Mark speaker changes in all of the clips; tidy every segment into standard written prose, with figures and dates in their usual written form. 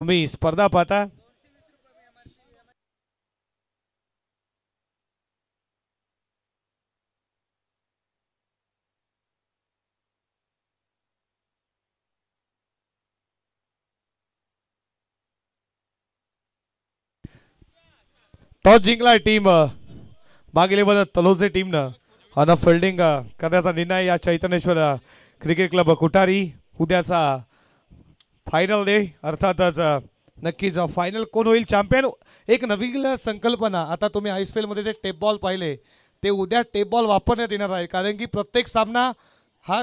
Speaker 1: तुम्ही स्पर्धा पाहता. टॉस जिंकला टीम मागील तलोजे टीमनं आणि फिल्डिंग करण्याचा निर्णय या चैतन्येश्वर क्रिकेट क्लब कुटारी. उद्याचा फायनल डे अर्थातच नक्कीच फायनल कोण होईल चॅम्पियन. एक नवीन संकल्पना आता तुम्ही आयपीएल मध्ये जे टेप बॉल पाहिले ते उद्या टेप बॉल वापरण्यात येणार आहे, कारण की प्रत्येक सामना हा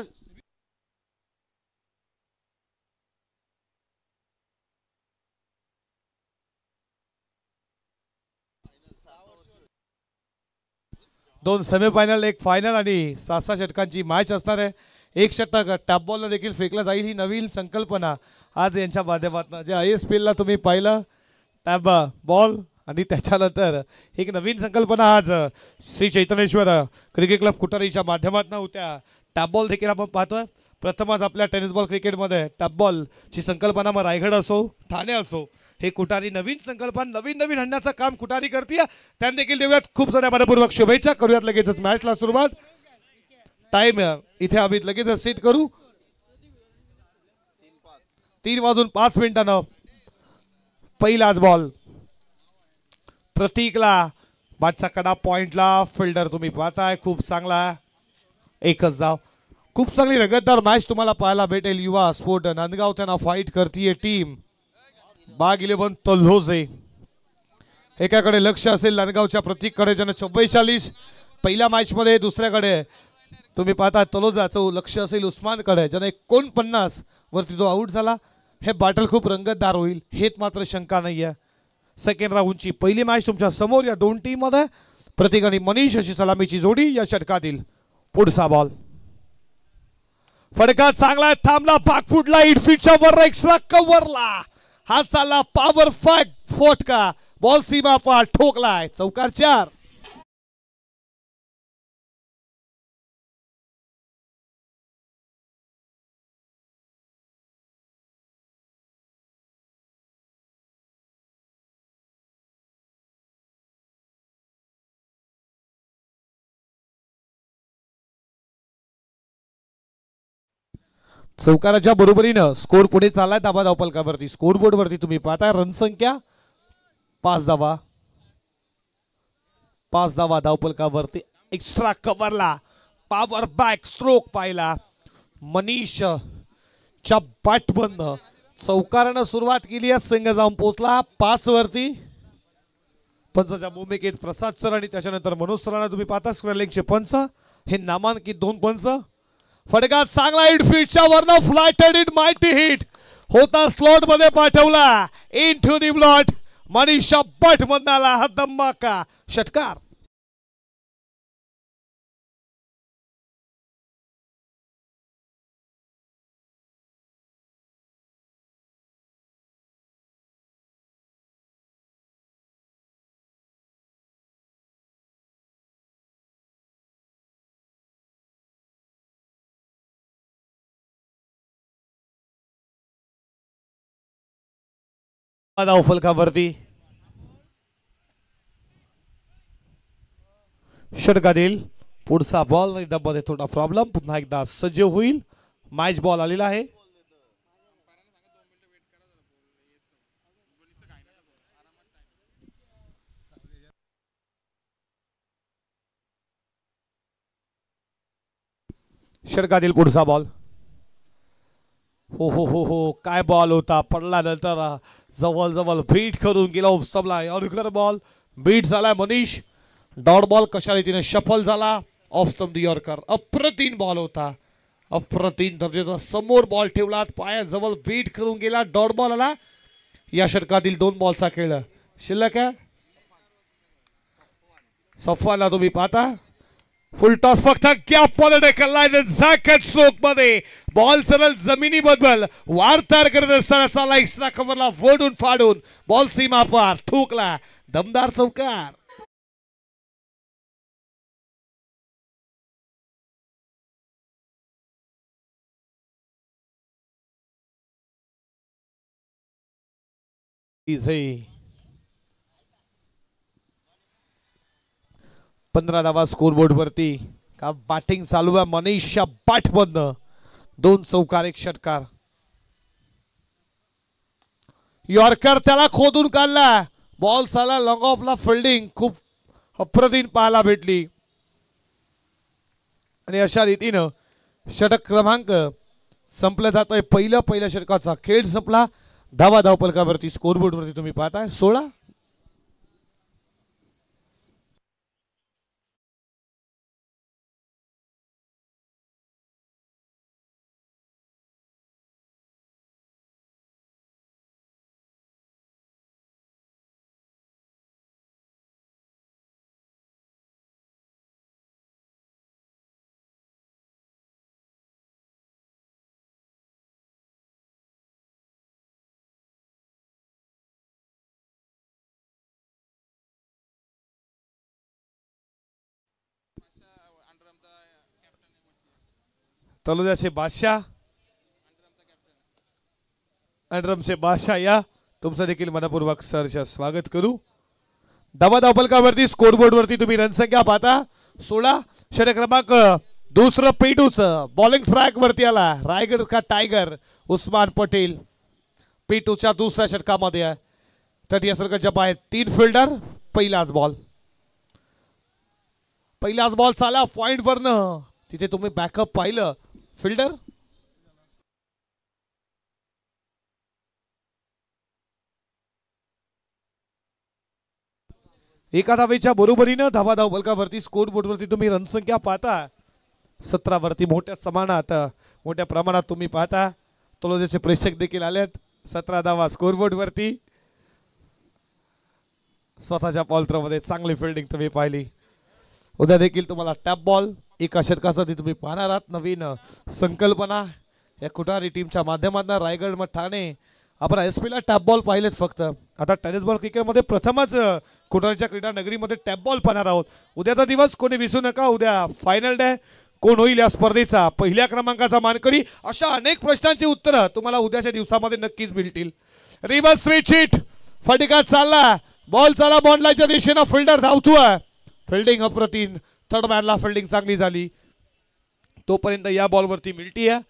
Speaker 1: दोन सेमीफायनल एक फायनल आणि 6-6 षटकांची मॅच असणार आहे. एक षटक टॅप बॉलला देखील फेकलं जाईल. ही नवीन संकल्पना आज यांच्या माध्यमातून जे आय एस पी एलला तुम्ही पाहिलं टॅब बॉल आणि त्याच्यानंतर एक नवीन संकल्पना आज श्री चैतन्येश्वर क्रिकेट क्लब कुटारीच्या माध्यमातून होत्या. टॅप बॉल देखील आपण पाहतोय. प्रथमच आपल्या टेनिस बॉल क्रिकेटमध्ये टॅप बॉलची संकल्पना मग रायगड असो ठाणे असो हे कुटारी नवीन संकल्पना नवीन नवीन आणण्याचं काम कुटारी करते. त्यांना देखील देऊयात खूप साऱ्या मनपूर्वक शुभेच्छा. करूयात लगेचच मॅचला सुरुवात. टाइम इथे आम्ही लगेच सेट करू. 3:05 पहिलाच बॉल प्रतीकला. बाटचा कडा पॉइंटला. फिल्डर तुम्ही पाहताय खूप चांगला. एकच धाव. खूप चांगली रगतदार मॅच तुम्हाला पाहायला भेटेल. युवा स्पोर्ट नांदगाव त्यांना फाईट करतीये टीम बाग 11 तल्होजे. एकाकडे लक्ष असेल नांदगावच्या प्रतीककडे ज्यानं 44 पहिल्या मॅच मध्ये. दुसऱ्याकडे तुम्ही पाहता तलोजाचं लक्ष असेल उस्मानकडे ज्याने 49 वरती तो आउट झाला. हे बॅटल खूप रंगतदार होईल हेच मात्र शंका नाहीये. सेकंड राऊंडची पहिली मॅच तुमच्या समोर या दोन टीम मध्ये. प्रतीक आणि मनीष अशी सलामीची जोडी. या षटकातील पुढचा बॉल फडका चांगला थांबला. बाकफुटला इटफिटच्या वर एक्स्ट्रा कव्हरला. हा चालला पॉवर फॅक फोटका. बॉल सीमा पार ठोकलाय. चौकार 4. चौकाराच्या बरोबरीनं स्कोर पुढे चाललाय. दाबा धावपलकावरती स्कोर बोर्ड वरती तुम्ही पाहताय रन संख्या 5 धावा. 5 धावा धावपलकावरती. एक्स्ट्रा कव्हरला पॉवर बॅक स्ट्रोक पाहिला मनीष च्या बॅट बंद. चौकारानं सुरुवात केली आहे. संघ जाऊन पोहोचला 5 वरती. पंचाच्या भूमिकेत प्रसाद सर आणि त्याच्यानंतर मनोज सरांना तुम्ही पाहता स्क्वेअर लेगचे पंच. हे नामांकित 2 पंच. फटका चांगला हिट फीटच्या वरनं फ्लायटेड इट माइटी हिट होता. स्लॉट मध्ये पाठवला into the blot. Manisha but मधला हा धमाका षटकार. फलकावरती षटकातील पुढचा बॉल मध्ये थोडा प्रॉब्लेम. पुन्हा एकदा सज्ज होईल. मॅच बॉल आलेला आहे. षटकातील पुढचा बॉल. हो हो हो हो काय बॉल होता. पडला नंतर जवळ जवळ बीट करून गेला ऑफस्टम्पला. यॉर्कर बॉल बीट झालाय. मनीष डॉट बॉल कशा रीतीने शफल झाला ऑफ स्टंप यॉर्कर. अप्रतिम बॉल होता. अप्रतिम दर्जाचा समोर बॉल ठेवला पायाजवळ बीट करून गेला. डॉट बॉल आला. या षटकातील 2 बॉलचा खेळ शिल्लक आहे. सफवाला तुम्ही पाहता फुल टॉस फक्त गॅप मध्ये ढकललाय. झॅकेट स्ट्रोक मध्ये बॉल सरळ जमिनी बदल वार तयार करत असताना चाला एक्स्ट्रा कव्हरला फोडून फाडून बॉल सीमा पार ठोकला. दमदार चौकार. इझे 15 धावा स्कोरबोर्ड वरती का बॅटिंग चालू आहे मनीषा पाठमधनं 2 चौकार 1 षटकार यॉर्कर त्याला खोदून काढला बॉल चाला लॉंग ऑफला फिल्डिंग खूप अप्रतिम पाहायला भेटली आणि अशा रीतीनं षटक क्रमांक संपलं जात आहे पहिल्या षटकाचा खेळ संपला धावा धावपलकावरती स्कोरबोर्ड वरती तुम्ही पाहताय 16 तलोद्याचे बादशाह अंडरमचे बादशाह या तुमचं देखील मनपूर्वक सहर्ष स्वागत करू धावा धावपलकावरती स्कोरबोर्ड वरती तुम्ही रणसंख्या पाहता 16 षटक क्रमांक दुसरं पेटूचं बॉलिंग ट्रॅक वरती आला रायगड का टायगर उस्मान पटेल पेटूच्या दुसऱ्या षटकामध्ये आहे तटीय सर्कलच्या बाहेर 3 फिल्डर पहिलाच बॉल चाला पॉइंट वरनं तिथे तुम्ही बॅकअप पाहिलं फिल्डर एका धावेच्या बरोबरीनं धावा धावपलकावरती स्कोरबोर्ड वरती तुम्ही रणसंख्या पाहता 17 वरती मोठ्या प्रमाणात तुम्ही पाहता तलोद्याचे प्रेक्षक देखील आलेत 17 धावा स्कोरबोर्ड वरती स्वतःच्या बॉलमध्ये चांगली फिल्डिंग तुम्ही पाहिली उद्या देखील तुम्हाला टॅप बॉल एका षटकासाठी तुम्ही पाहणार आहात नवीन संकल्पना या कुटारी टीमच्या माध्यमातून रायगड ठाणे आपण एसपी ला टॅप बॉल पाहिलेत फक्त आता टेनिस बॉल क्रिकेटमध्ये प्रथमच कुटारीच्या क्रीडा नगरीमध्ये टॅप बॉल पाहणार आहोत उद्याचा दिवस कोणी विसरू नका उद्या फायनल डे कोण होईल या स्पर्धेचा पहिल्या क्रमांकाचा मानकरी अशा अनेक प्रश्नांची उत्तरं तुम्हाला उद्याच्या दिवसामध्ये नक्कीच मिळतील रिव्हर्स स्विच हिट फटिका चालला बॉल चाला बॉन्डलाच्या दिशेनं फिल्डर धावतोय फिल्डिंग अप्रतिम थर्ड मॅनला फिल्डिंग चांगली झाली तोपर्यंत या बॉलवरती मिळती आहे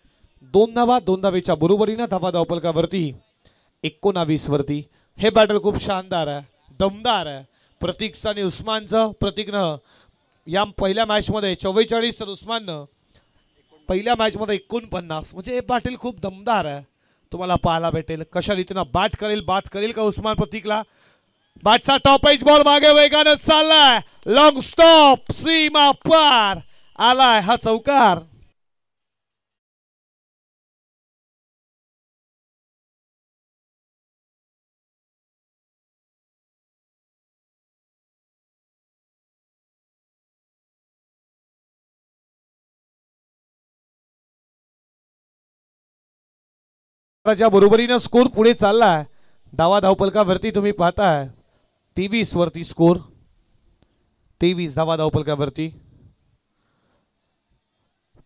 Speaker 1: 2 धावेच्या बरोबरीनं धावा धावपलकावरती 19 वरती हे बॅटल खूप शानदार आहे दमदार आहे प्रतीकचं आणि उस्मानचं प्रतीकनं या पहिल्या मॅचमध्ये 44 तर उस्माननं पहिल्या मॅचमध्ये 49 म्हणजे हे बॅटल खूप दमदार आहे तुम्हाला पाहायला भेटेल कशा रीतीनं बात करेल का उस्मान प्रतीकला बॅटचा टॉप एज बॉल मागे वेगानं चाललाय लॉंग स्टॉप सीमा पार आलाय हा चौकार बरोबरीनं स्कोर पुढे चाललाय धावा धावपलकावरती तुम्ही पाहताय 23 वरती स्कोर 23 धावा धावपलकावरती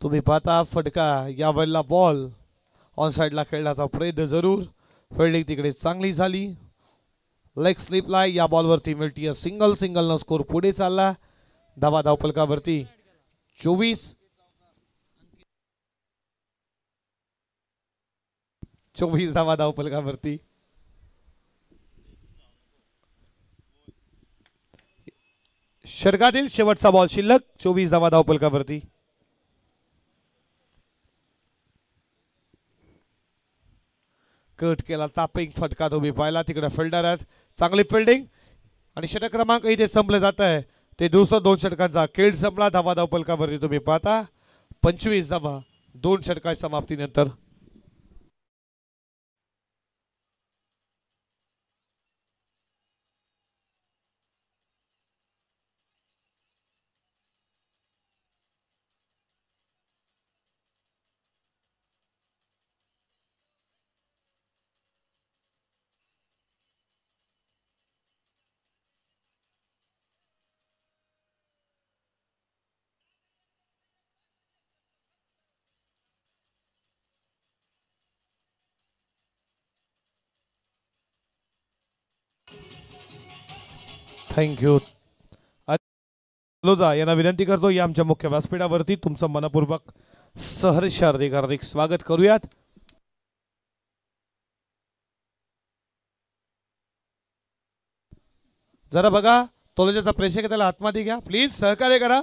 Speaker 1: तुम्ही पाहता फटका या वेळेला बॉल ऑन साइडला खेळण्याचा प्रयत्न जरूर फिल्डिंग तिकडे चांगली झाली लेग स्लिपला या बॉलवरती मिळती सिंगल न स्कोर पुढे चालला धावा धावपलकावरती 24 धावा धावपलकावरती षटकातील शेवटचा बॉल शिल्लक 24 धावा धावपलकावरती कट केला तापिंग फटका तुम्ही पाहिला तिकडे फिल्डर आहेत चांगली फिल्डिंग आणि षटक क्रमांक इथे संपलं जात आहे ते दुसरं 2 षटकांचा खेळ संपला धावा धावपलकावरती तुम्ही पाहता 25 धावा 2 षटकाच्या समाप्तीनंतर थँक्यू. लोजा यांना विनंती करतो या आमच्या मुख्य व्यासपीठावरती तुमचं मनपूर्वक सहर्ष हार्दिक स्वागत करूयात. जरा बघा तोलजाचा प्रेक्षक त्याला आतमध्ये घ्या प्लीज, सहकार्य करा,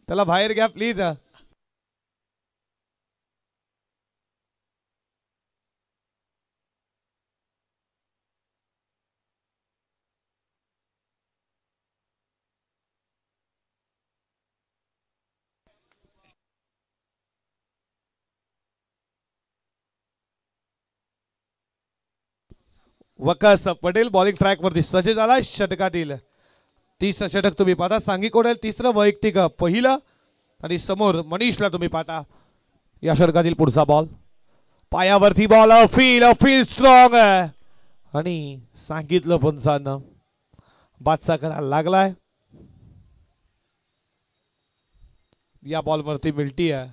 Speaker 1: त्याला बाहेर घ्या please. Waqas Patel bowling track वरती सज्ज झाला. षटकातील 30 षटक तुम्ही पाहता. सांगी कोडेल तिसरं वैयक्तिक पहिलं आणि समोर मनीषला तुम्ही पाहता. या षटकातील पुढचा बॉल पायावरती बॉल अफील स्ट्रॉंग आहे आणि सांगितलं पंचांना बादशाह करायला लागलाय. या बॉलवरती मिळती आहे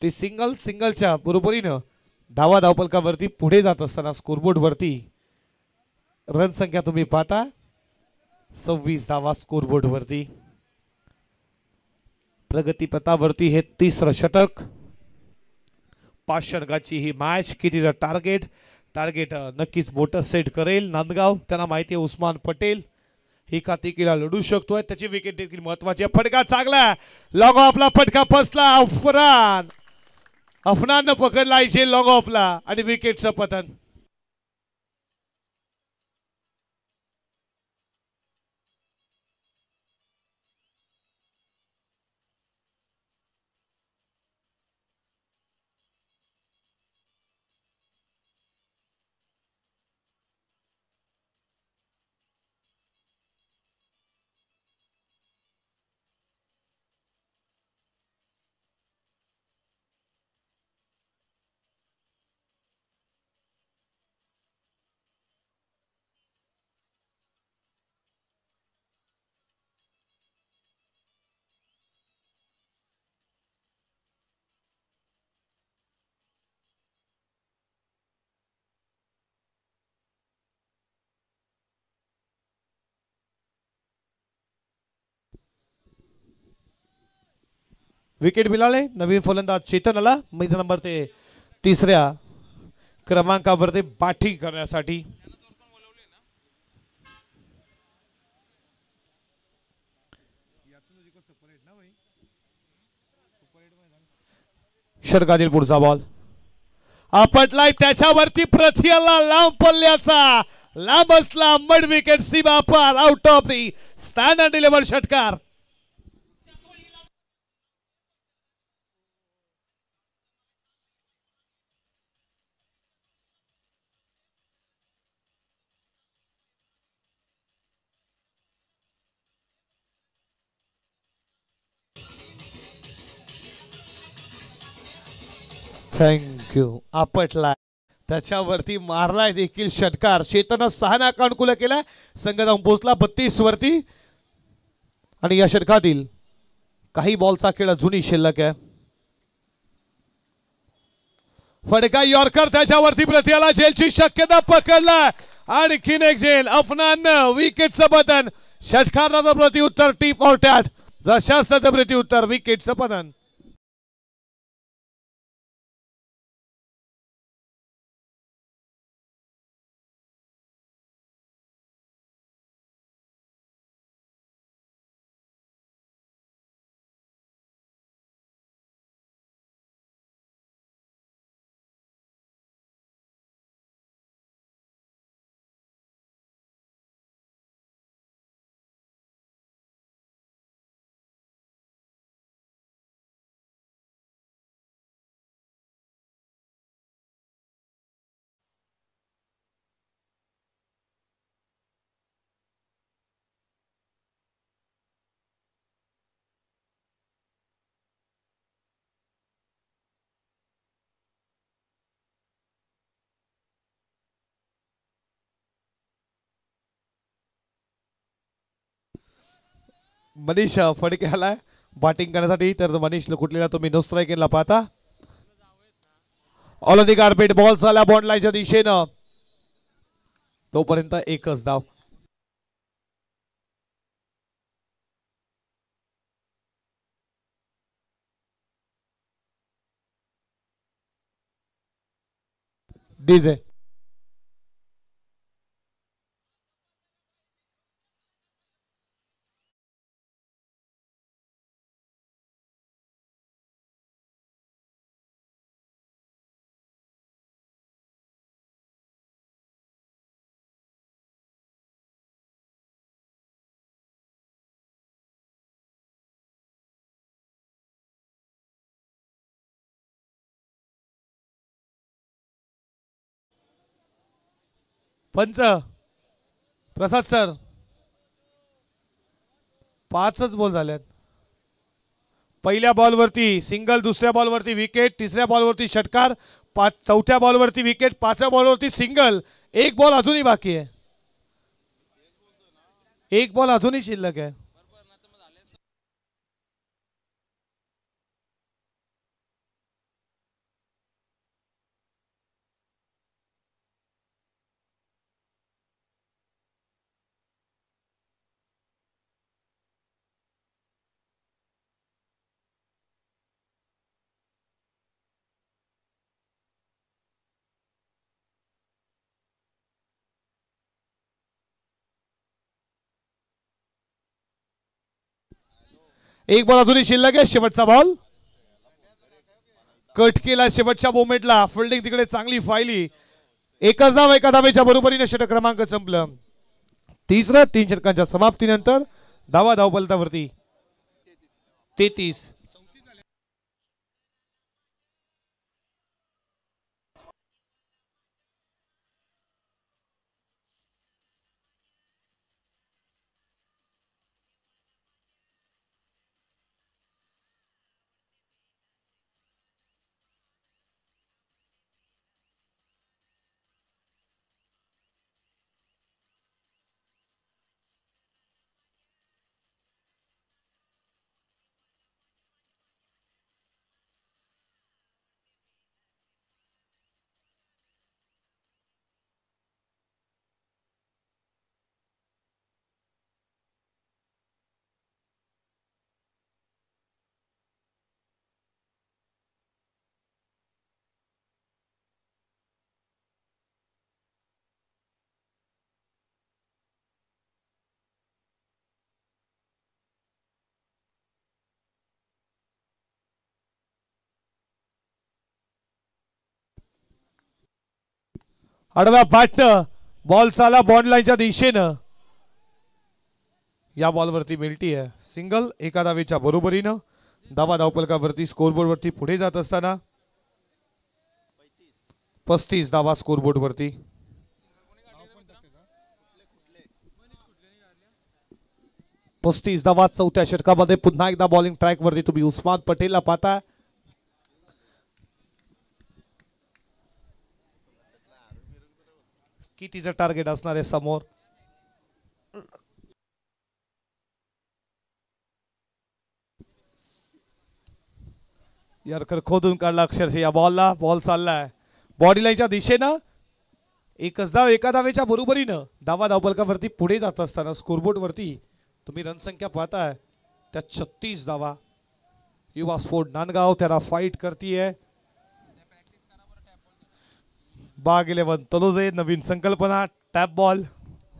Speaker 1: ती सिंगलच्या बरोबरीनं धावा धावपलकावरती पुढे जात असताना स्कोरबोर्ड वरती रन संख्या तुम्ही पाहता 26 धावा स्कोरबोर्ड वरती. प्रगतीपथावरती हे तिसरं षटक. 5 षटकाची ही मॅच. कितीचं टार्गेट नक्कीच मोठं सेट करेल नांदगाव. त्यांना माहिती आहे उस्मान पटेल ही कातिकीला लढू शकतोय. त्याची विकेट देखील महत्वाची आहे. फटका चांगला लॉंग ऑफला फटका फसला. अफनान पकडला इथे लॉंग ऑफला आणि विकेटचं पतन. विकेट मिळाले. नवीन फलंदाज चेतन आला मैदान नंबर ते 3ऱ्या क्रमांकावरती बॅटिंग करण्यासाठी. षटकातील पुढचा बॉल आपटलाय त्याच्यावरती प्रथियाला लांब पल्ल्याचा लांब असला मड विकेट सीमा पार आउट ऑफ दी स्टँडर्ड 11 षटकार. थँक्यू. आपटलाय त्याच्यावरती मारलाय देखील षटकार. चेतन 6 नाका अनुकूल केलाय. संघ जाऊन पोहोचला 32 वरती आणि या षटकातील काही बॉलचा खेळ अजूनही शिल्लक आहे. फटका यॉर्कर त्याच्यावरती प्रत्येला झेलची शक्यता पकडला. आणखीन एक झेल. अफनान विकेटचं पतन. षटकाराचं प्रत्युत्तर टी फॉर्टॅट जशास्त्राचं प्रत्युत्तर विकेटचं पतन. मनीष फडके आलाय बॅटिंग करण्यासाठी. तर मनीष कुठलेला तुम्ही नो स्ट्राईकला पाहता. ऑल दी कार्पेट बॉल चालला बॉन्ड लाईनच्या दिशेनं. तोपर्यंत एकच धाव. डीजे पंच प्रसाद सर 5च बॉल झाल्यात. पहिल्या बॉलवरती सिंगल, दुसऱ्या बॉलवरती विकेट, तिसऱ्या बॉलवरती षटकार, चौथ्या बॉलवरती विकेट, पाचव्या बॉलवरती सिंगल. एक बॉल अजूनही बाकी आहे. एक बॉल अजूनही शिल्लक आहे. एक बॉल अजूनही शिल्लक आहे. शेवटचा बॉल कट केला शेवटच्या मोमेंटला. फिल्डिंग तिकडे चांगली फायली. एकच धाव एका धावेच्या बरोबरीने षटक क्रमांक संपलं. तिसरं 3 षटकांच्या समाप्तीनंतर धावा धावफलकावरती 33. आडव्या बॅटनं बॉल चाला बॉन्ड लाईनच्या दिशेनं. या बॉलवरती मिळती आहे सिंगल एका धावेच्या बरोबरीनं. धावा धावफलकावरती स्कोरबोर्डवरती पुढे जात असताना 35 धावा स्कोरबोर्डवरती. पस्तीस धावा चौथ्या षटकामध्ये. पुन्हा एकदा बॉलिंग ट्रॅक वरती तुम्ही उस्मान पटेलला पाहता. कितीचं टार्गेट असणार आहे समोर. यारकर खोदून काढला अक्षरशः या बॉलला. बॉल चाललाय बॉडी लाईनच्या दिशेनं. एकच धाव एका धावेच्या बरोबरीनं धावा धावफलकावरती पुढे जात असताना स्कोरबोर्ड वरती तुम्ही रनसंख्या पाहताय त्या 36 धावा. युवा स्पोर्ट नांदगाव त्याला फाईट करतीये. बाग 11 तलोजे नवीन संकल्पना टॅप बॉल.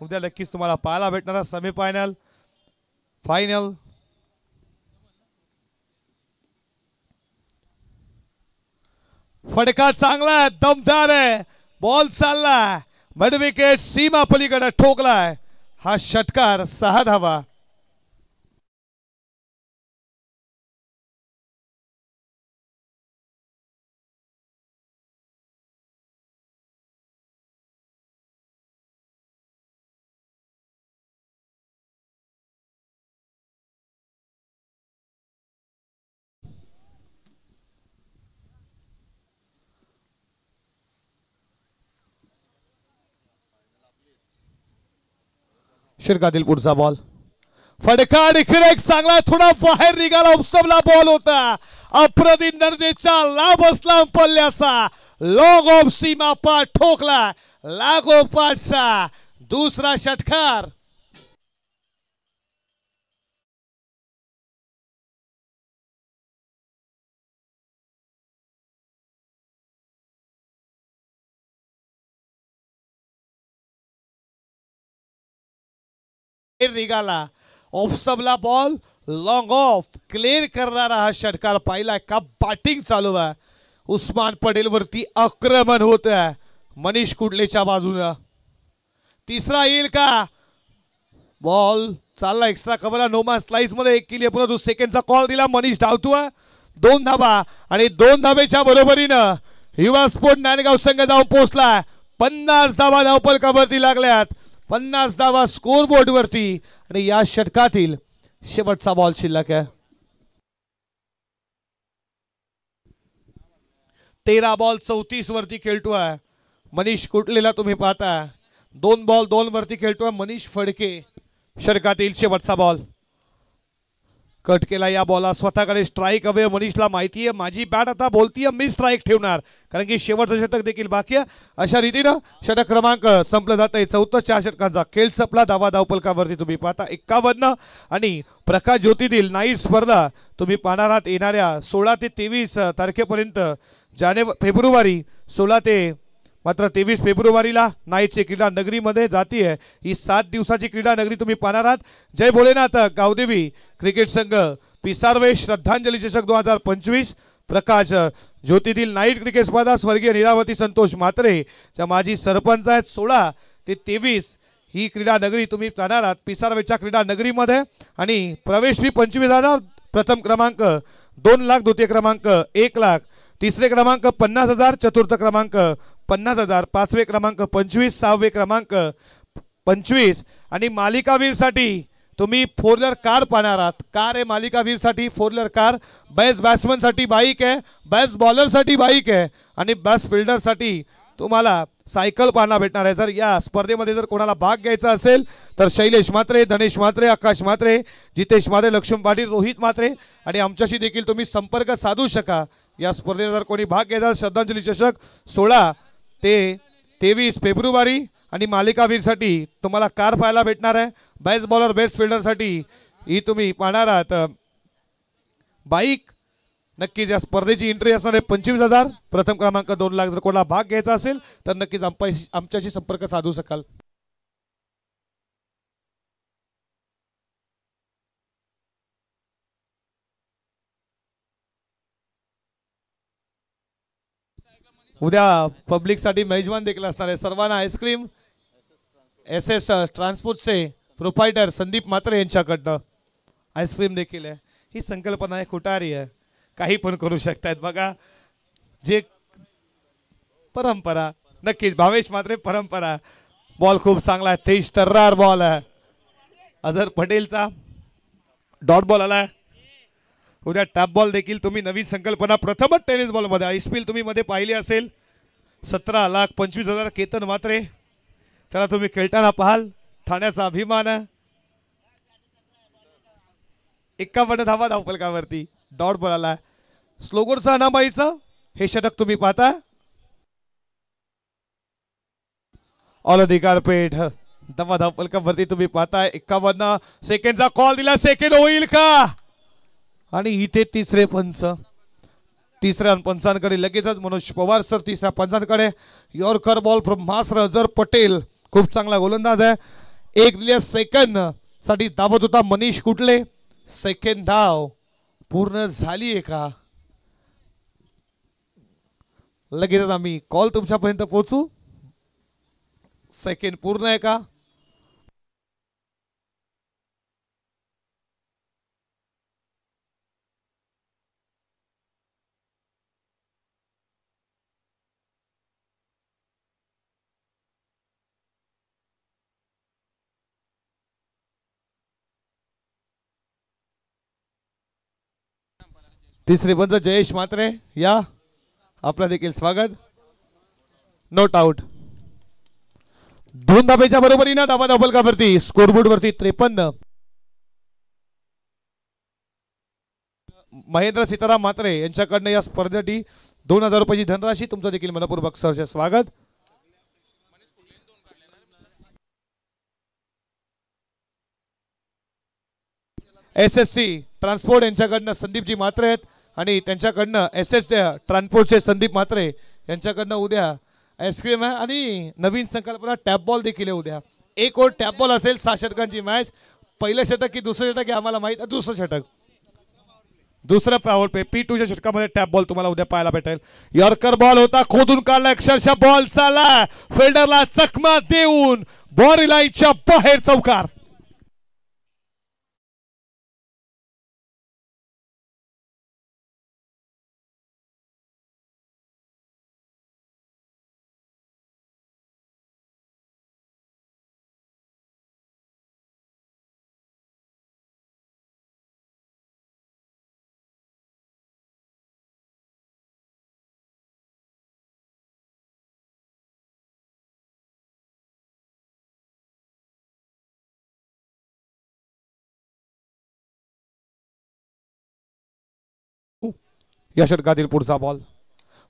Speaker 1: उद्या नक्कीच तुम्हाला पाहायला भेटणारा सेमीफायनल फायनल. फटका चांगला दमदार आहे. बॉल चाललाय मिड विकेट सीमा पलीकडे ठोकलाय. हा षटकार 6 धावा. शिरकातील पुढचा बॉल. फटका देखील एक चांगला थोडा बाहेर निघाला. उपसमला बॉल होता. अप्रतिम दर्जेचा लांब लांब पल्ल्याचा लॉंग ऑफ सीमा पार ठोकला. लागोपाठचा दुसरा षटकार. निघाला ऑफ स्टंपला बॉल लॉंग ऑफ क्लिअर करणारा हा षटकार पाहिलाय का. बॅटिंग चालू आहे. उस्मान पटेल वरती आक्रमण होत आहे मनीष कुडलेच्या बाजूला. तिसरा येईल का. बॉल चालला एक्स्ट्रा कव्हर नोमा स्लाइस मध्ये एक केली परंतु सेकंडचा कॉल दिला. मनीष धावतोय. 2 धाबा आणि 2 धाबेच्या बरोबरीनं युवा स्पोर्ट नांदगाव संघ जाऊन पोहोचला. 50 धाबा धावपलकावरती लागल्यात. 50 धाबा स्कोर बोर्ड वरती आणि या षटकातील शेवटचा बॉल शिल्लक आहे. 13 बॉल 34 वरती खेळतोय मनीष कुटलेला. तुम्ही पाहता 2 बॉल 2 वरती खेळतोय मनीष फडके. षटकातील शेवटचा बॉल कट केला. या बॉलला स्वतःकडे स्ट्राईक हवे. मनीषला माहिती आहे माझी बॅट आता बोलतीये मी स्ट्राईक ठेवणार कारण की शेवटचं षटक देखील बाकी आहे. अशा रीतीनं षटक क्रमांक संपलं जात आहे. 4 षटकांचा खेळ संपला. धावा धावपलकावरती तुम्ही पाहता 51 आणि प्रकाश ज्योतीतील नाईट स्पर्धा तुम्ही पाहणार आहात येणाऱ्या 16 ते 23 तारखेपर्यंत. फेब्रुवारी 16 ते मात्र 23 फेब्रुवारीला नाईटची क्रीडा नगरीमध्ये जातीये. ही 7 दिवसाची क्रीडा नगरी तुम्ही पाहणार आहात. जय भोलेनाथ गावदेवी क्रिकेट संघ पिसारवे श्रद्धांजली चषक 2025 प्रकाश ज्योतीतील नाईट क्रिकेट स्पर्धा स्वर्गीय लीलावती संतोष म्हात्रे च्या माजी सरपंच आहेत. 16 ते 23 ही क्रीडा नगरी तुम्ही जाणार आहात पिसारवेच्या क्रीडा नगरीमध्ये. आणि प्रवेश फी 25,000. प्रथम क्रमांक 2 लाख, द्वितीय क्रमांक 1 लाख, तिसरे क्रमांक 50,000, चतुर्थ क्रमांक 50,000, पाचवे क्रमांक 25, सहावे क्रमांक 25. आणि मालिकावीरसाठी तुम्ही 4 व्हीलर कार पाहणार आहात. कार आहे मालिकावीरसाठी 4 व्हीलर कार. बेस्ट बॅट्समनसाठी बाईक आहे, बेस्ट बॉलरसाठी बाईक आहे आणि बेस्ट फिल्डरसाठी तुम्हाला सायकल पाहायला भेटणार आहे. जर या स्पर्धेमध्ये जर कोणाला भाग घ्यायचा असेल तर शैलेश म्हात्रे, धनेश म्हात्रे, आकाश म्हात्रे, जितेश म्हात्रे, लक्ष्मण पाटील, रोहित म्हात्रे आणि आमच्याशी देखील तुम्ही संपर्क साधू शका. या स्पर्धेत जर कोणी भाग घ्यायचा श्रद्धांजली चषक 16 ते 23 फेब्रुवारी आणि मालिकावीरसाठी तुम्हाला कार पाहायला भेटणार आहे. बेस्ट बॉलर बेस्ट फिल्डरसाठी ही तुम्ही पाहणार आहात बाईक. नक्कीच या स्पर्धेची एंट्री असणार आहे 25,000. प्रथम क्रमांक 2 लाख. जर कोणाला भाग घ्यायचा असेल तर नक्कीच आमच्याशी संपर्क साधू शकाल. उद्या पब्लिक साठी मेजबान देखील असणार आहे. सर्वांना आईस्क्रीम SS ट्रान्सपोर्टचे प्रोप्रायटर संदीप म्हात्रे यांच्याकडनं आईस्क्रीम देखील आहे. ही संकल्पना आहे खुटारी आहे. काही पण करू शकतायत बघा. जे परंपरा नक्कीच भावेश म्हात्रे परंपरा. बॉल खूप चांगला आहे. तेज तर्रार बॉल आहे. अझर पटेलचा डॉट बॉल आला. उद्या टॅप बॉल देखील तुम्ही नवीन संकल्पना प्रथमच टेनिस बॉलमध्ये आईस्पील तुम्ही मध्ये पाहिली असेल. 17,25,000 केतन म्हात्रे. चला तुम्ही खेळताना पाहाल. ठाण्याचा अभिमान आहे. 51 धावा धावपलकावरती डॉट बॉल आला. स्लोगोरचा अनामाईचं हे षटक तुम्ही पाहता. ऑल अधिकार पेठ धावा धावपलकावरती तुम्ही पाहताय. 51 सेकंडचा कॉल दिला. सेकंड होईल का. आणि इथे तिसरे पंच. तिसऱ्या पंचांकडे लगेचच मनोज पवार सर तिसऱ्या पंचांकडे. Yorker ball from master Axar Patel. खूप चांगला गोलंदाज आहे. एक दिल्या सेकंड साठी धावत होता मनीष कुटले. सेकंड धाव पूर्ण झाली आहे का. लगेचच आम्ही कॉल तुमच्यापर्यंत पोहोचू. सेकंड पूर्ण आहे का. तिसरे पंच जयेश म्हात्रे या आपला देखील स्वागत. Note out. 2 धाब्याच्या बरोबरीनं धावा धावपलकावरती स्कोरबोर्ड वरती 53. महेंद्र सीताराम म्हात्रे यांच्याकडनं या स्पर्धेसाठी 2,000 रुपयाची धनराशी. तुमचं देखील मनपूर्वक सहर्ष स्वागत. SSC ट्रान्सपोर्ट यांच्याकडनं संदीपजी म्हात्रे आहेत आणि त्यांच्याकडनं SS ट्रान्सपोर्टचे संदीप म्हात्रे यांच्याकडनं उद्या आईस्क्रीम आहे आणि नवीन संकल्पना टॅप बॉल देखील आहे उद्या. एक ओव्हर टॅप बॉल असेल 6 षटकांची मॅच. पहिलं षटक की दुसरं षटक हे आम्हाला माहित आहे. दुसरं षटक दुसरा पॉवर पे P2च्या षटकामध्ये टॅप बॉल तुम्हाला उद्या पाहायला भेटेल. यॉर्कर बॉल होता खोदून काढला अक्षरशः बॉल चाला फिल्डरला चकमा देऊन बॉडी लाईनच्या बाहेर चौकार. या षटकातील पुढचा बॉल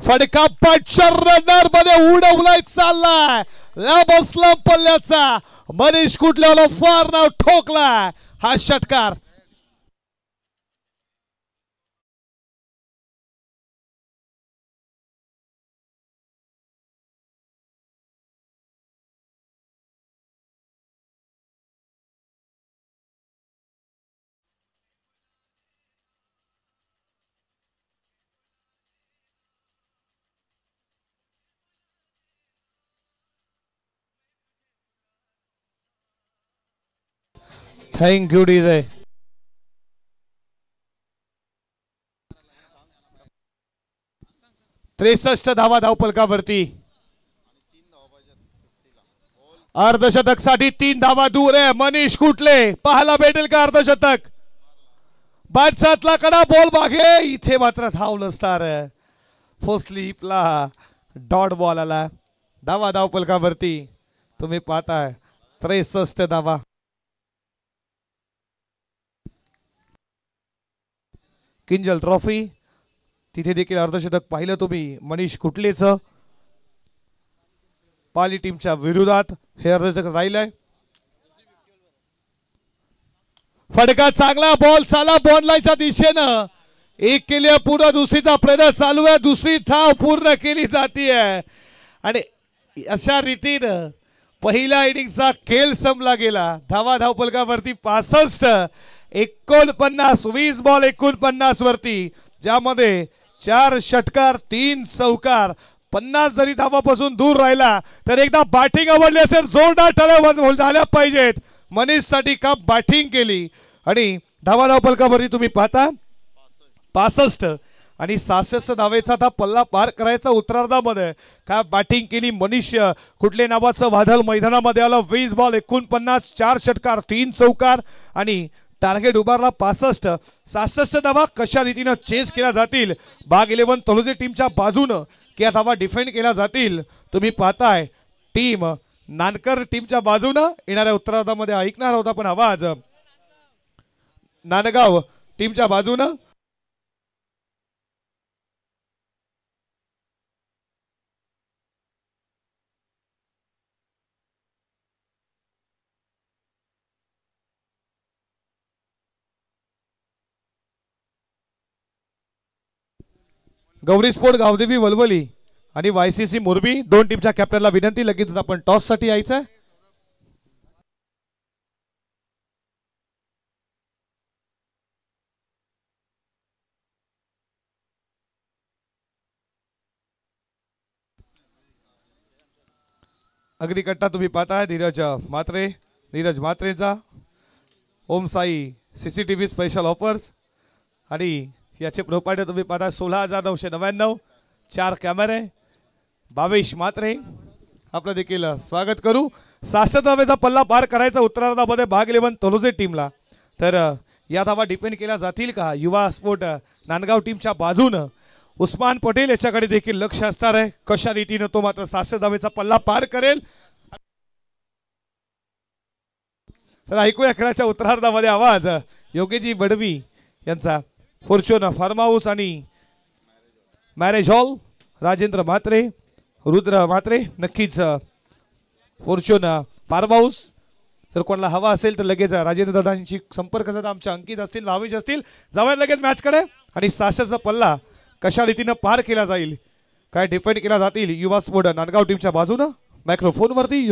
Speaker 1: फडका पाठच्या रनर मध्ये उडवलाय चाललाय बसला पल्ल्याचा मनीष कुठल्याला फार नाव ठोकलाय हा षटकार. Thank you DJ. त्रेसष्ट धावा धावपलकावरती. अर्धशतक साठी 3 धावा दूर आहे मनीष कुठले. पाहायला भेटेल का अर्धशतक. बाटसातला कडा बॉल मागे इथे मात्र धावलं स्टार फोस्लीपला डॉट बॉल आला. धावा धावपलकावरती तुम्ही पाहताय 63 धावा. किंजल ट्रॉफी तिथे देखील अर्धशतक पाहिलं तुम्ही मनीष कुठलेचं. पाली टीमच्या विरोधात हे अर्धशतक राहिलंय. फडका चांगला बॉल चाला बॉल लाईनच्या दिशेनं. एक केली पुढे दुसरीचा प्रयत्न चालू आहे. दुसरी धाव पूर्ण केली जातीये आणि अशा रीतीनं पहिल्या इनिंगचा खेळ संपला गेला. धावा धावपलकावरती 65 49 20 बॉल 49 वरती ज्यामध्ये 4 षटकार 3 चौकार. 50 जरी धावापासून दूर राहिला तर एकदा बॅटिंग आवडली असेल जोरदार टाळ्या झाल्या पाहिजेत. मनीष साठी का बॅटिंग केली आणि धावा धावपलकावरती तुम्ही पाहता 65 आणि 66 धावेचा आता पल्ला पार करायचा उत्तरार्धामध्ये. का बॅटिंग केली मनीष कुठले नावाचं वादळ मैदानामध्ये आलं. 20 बॉल 49 4 षटकार 3 चौकार आणि टार्गेट उभारला 65. 66 धावा कशा रीतीने चेस केल्या जातील बाग 11 तळोजे टीमच्या बाजूनं की धावा डिफेंड केल्या जातील तुम्ही पाहताय. टीम नानकर टीमच्या बाजूनं येणाऱ्या उत्तरार्धामध्ये ऐकणार होता पण आवाज नांदगाव टीमच्या बाजूनं. गौरी स्पोर्ट गावदेवी वलवली आणि YCC मोरबी 2 टीमच्या कॅप्टनला विनंती लगेच आपण टॉस साठी यायचं. अगदी कट्टा तुम्ही पाहताय नीरज म्हात्रेचा ओम साई CCTV स्पेशल ऑफर्स आणि याचे प्रोपायटर तुम्ही पाहता 16,999 4 कॅमेरे. भावेश म्हात्रे आपलं देखील स्वागत करू. 66 धावेचा पल्ला पार करायचा उत्तरार्धामध्ये भाग 11 तलोजे टीमला. तर या धावा डिफेंड केल्या जातील का युवा स्पोर्ट नांदगाव टीमच्या बाजूनं. उस्मान पटेल याच्याकडे देखील लक्ष असणार आहे कशा रीतीने तो मात्र 66 धावेचा पल्ला पार करेल. तर ऐकूया खेळाच्या उत्तरार्धामध्ये आवाज योगेजी बडवी यांचा. फॉर्च्यून फार्म हाऊस आणि मॅरेज हॉल राजेंद्र म्हात्रे रुद्र म्हात्रे नक्कीच फॉर्च्यून फार्म हाऊस जर कोणाला हवा असेल तर लगेच राजेंद्र दादांची संपर्क साधा. आमच्या अंकित असतील, भावेश असतील, जाऊया लगेच मॅचकडे. आणि 600चा पल्ला कशा रीतीनं पार केला जाईल, काय डिफेंड केला जातील युवा स्पोर्ट नांदगाव टीमच्या बाजूनं. मायक्रोफोनवरती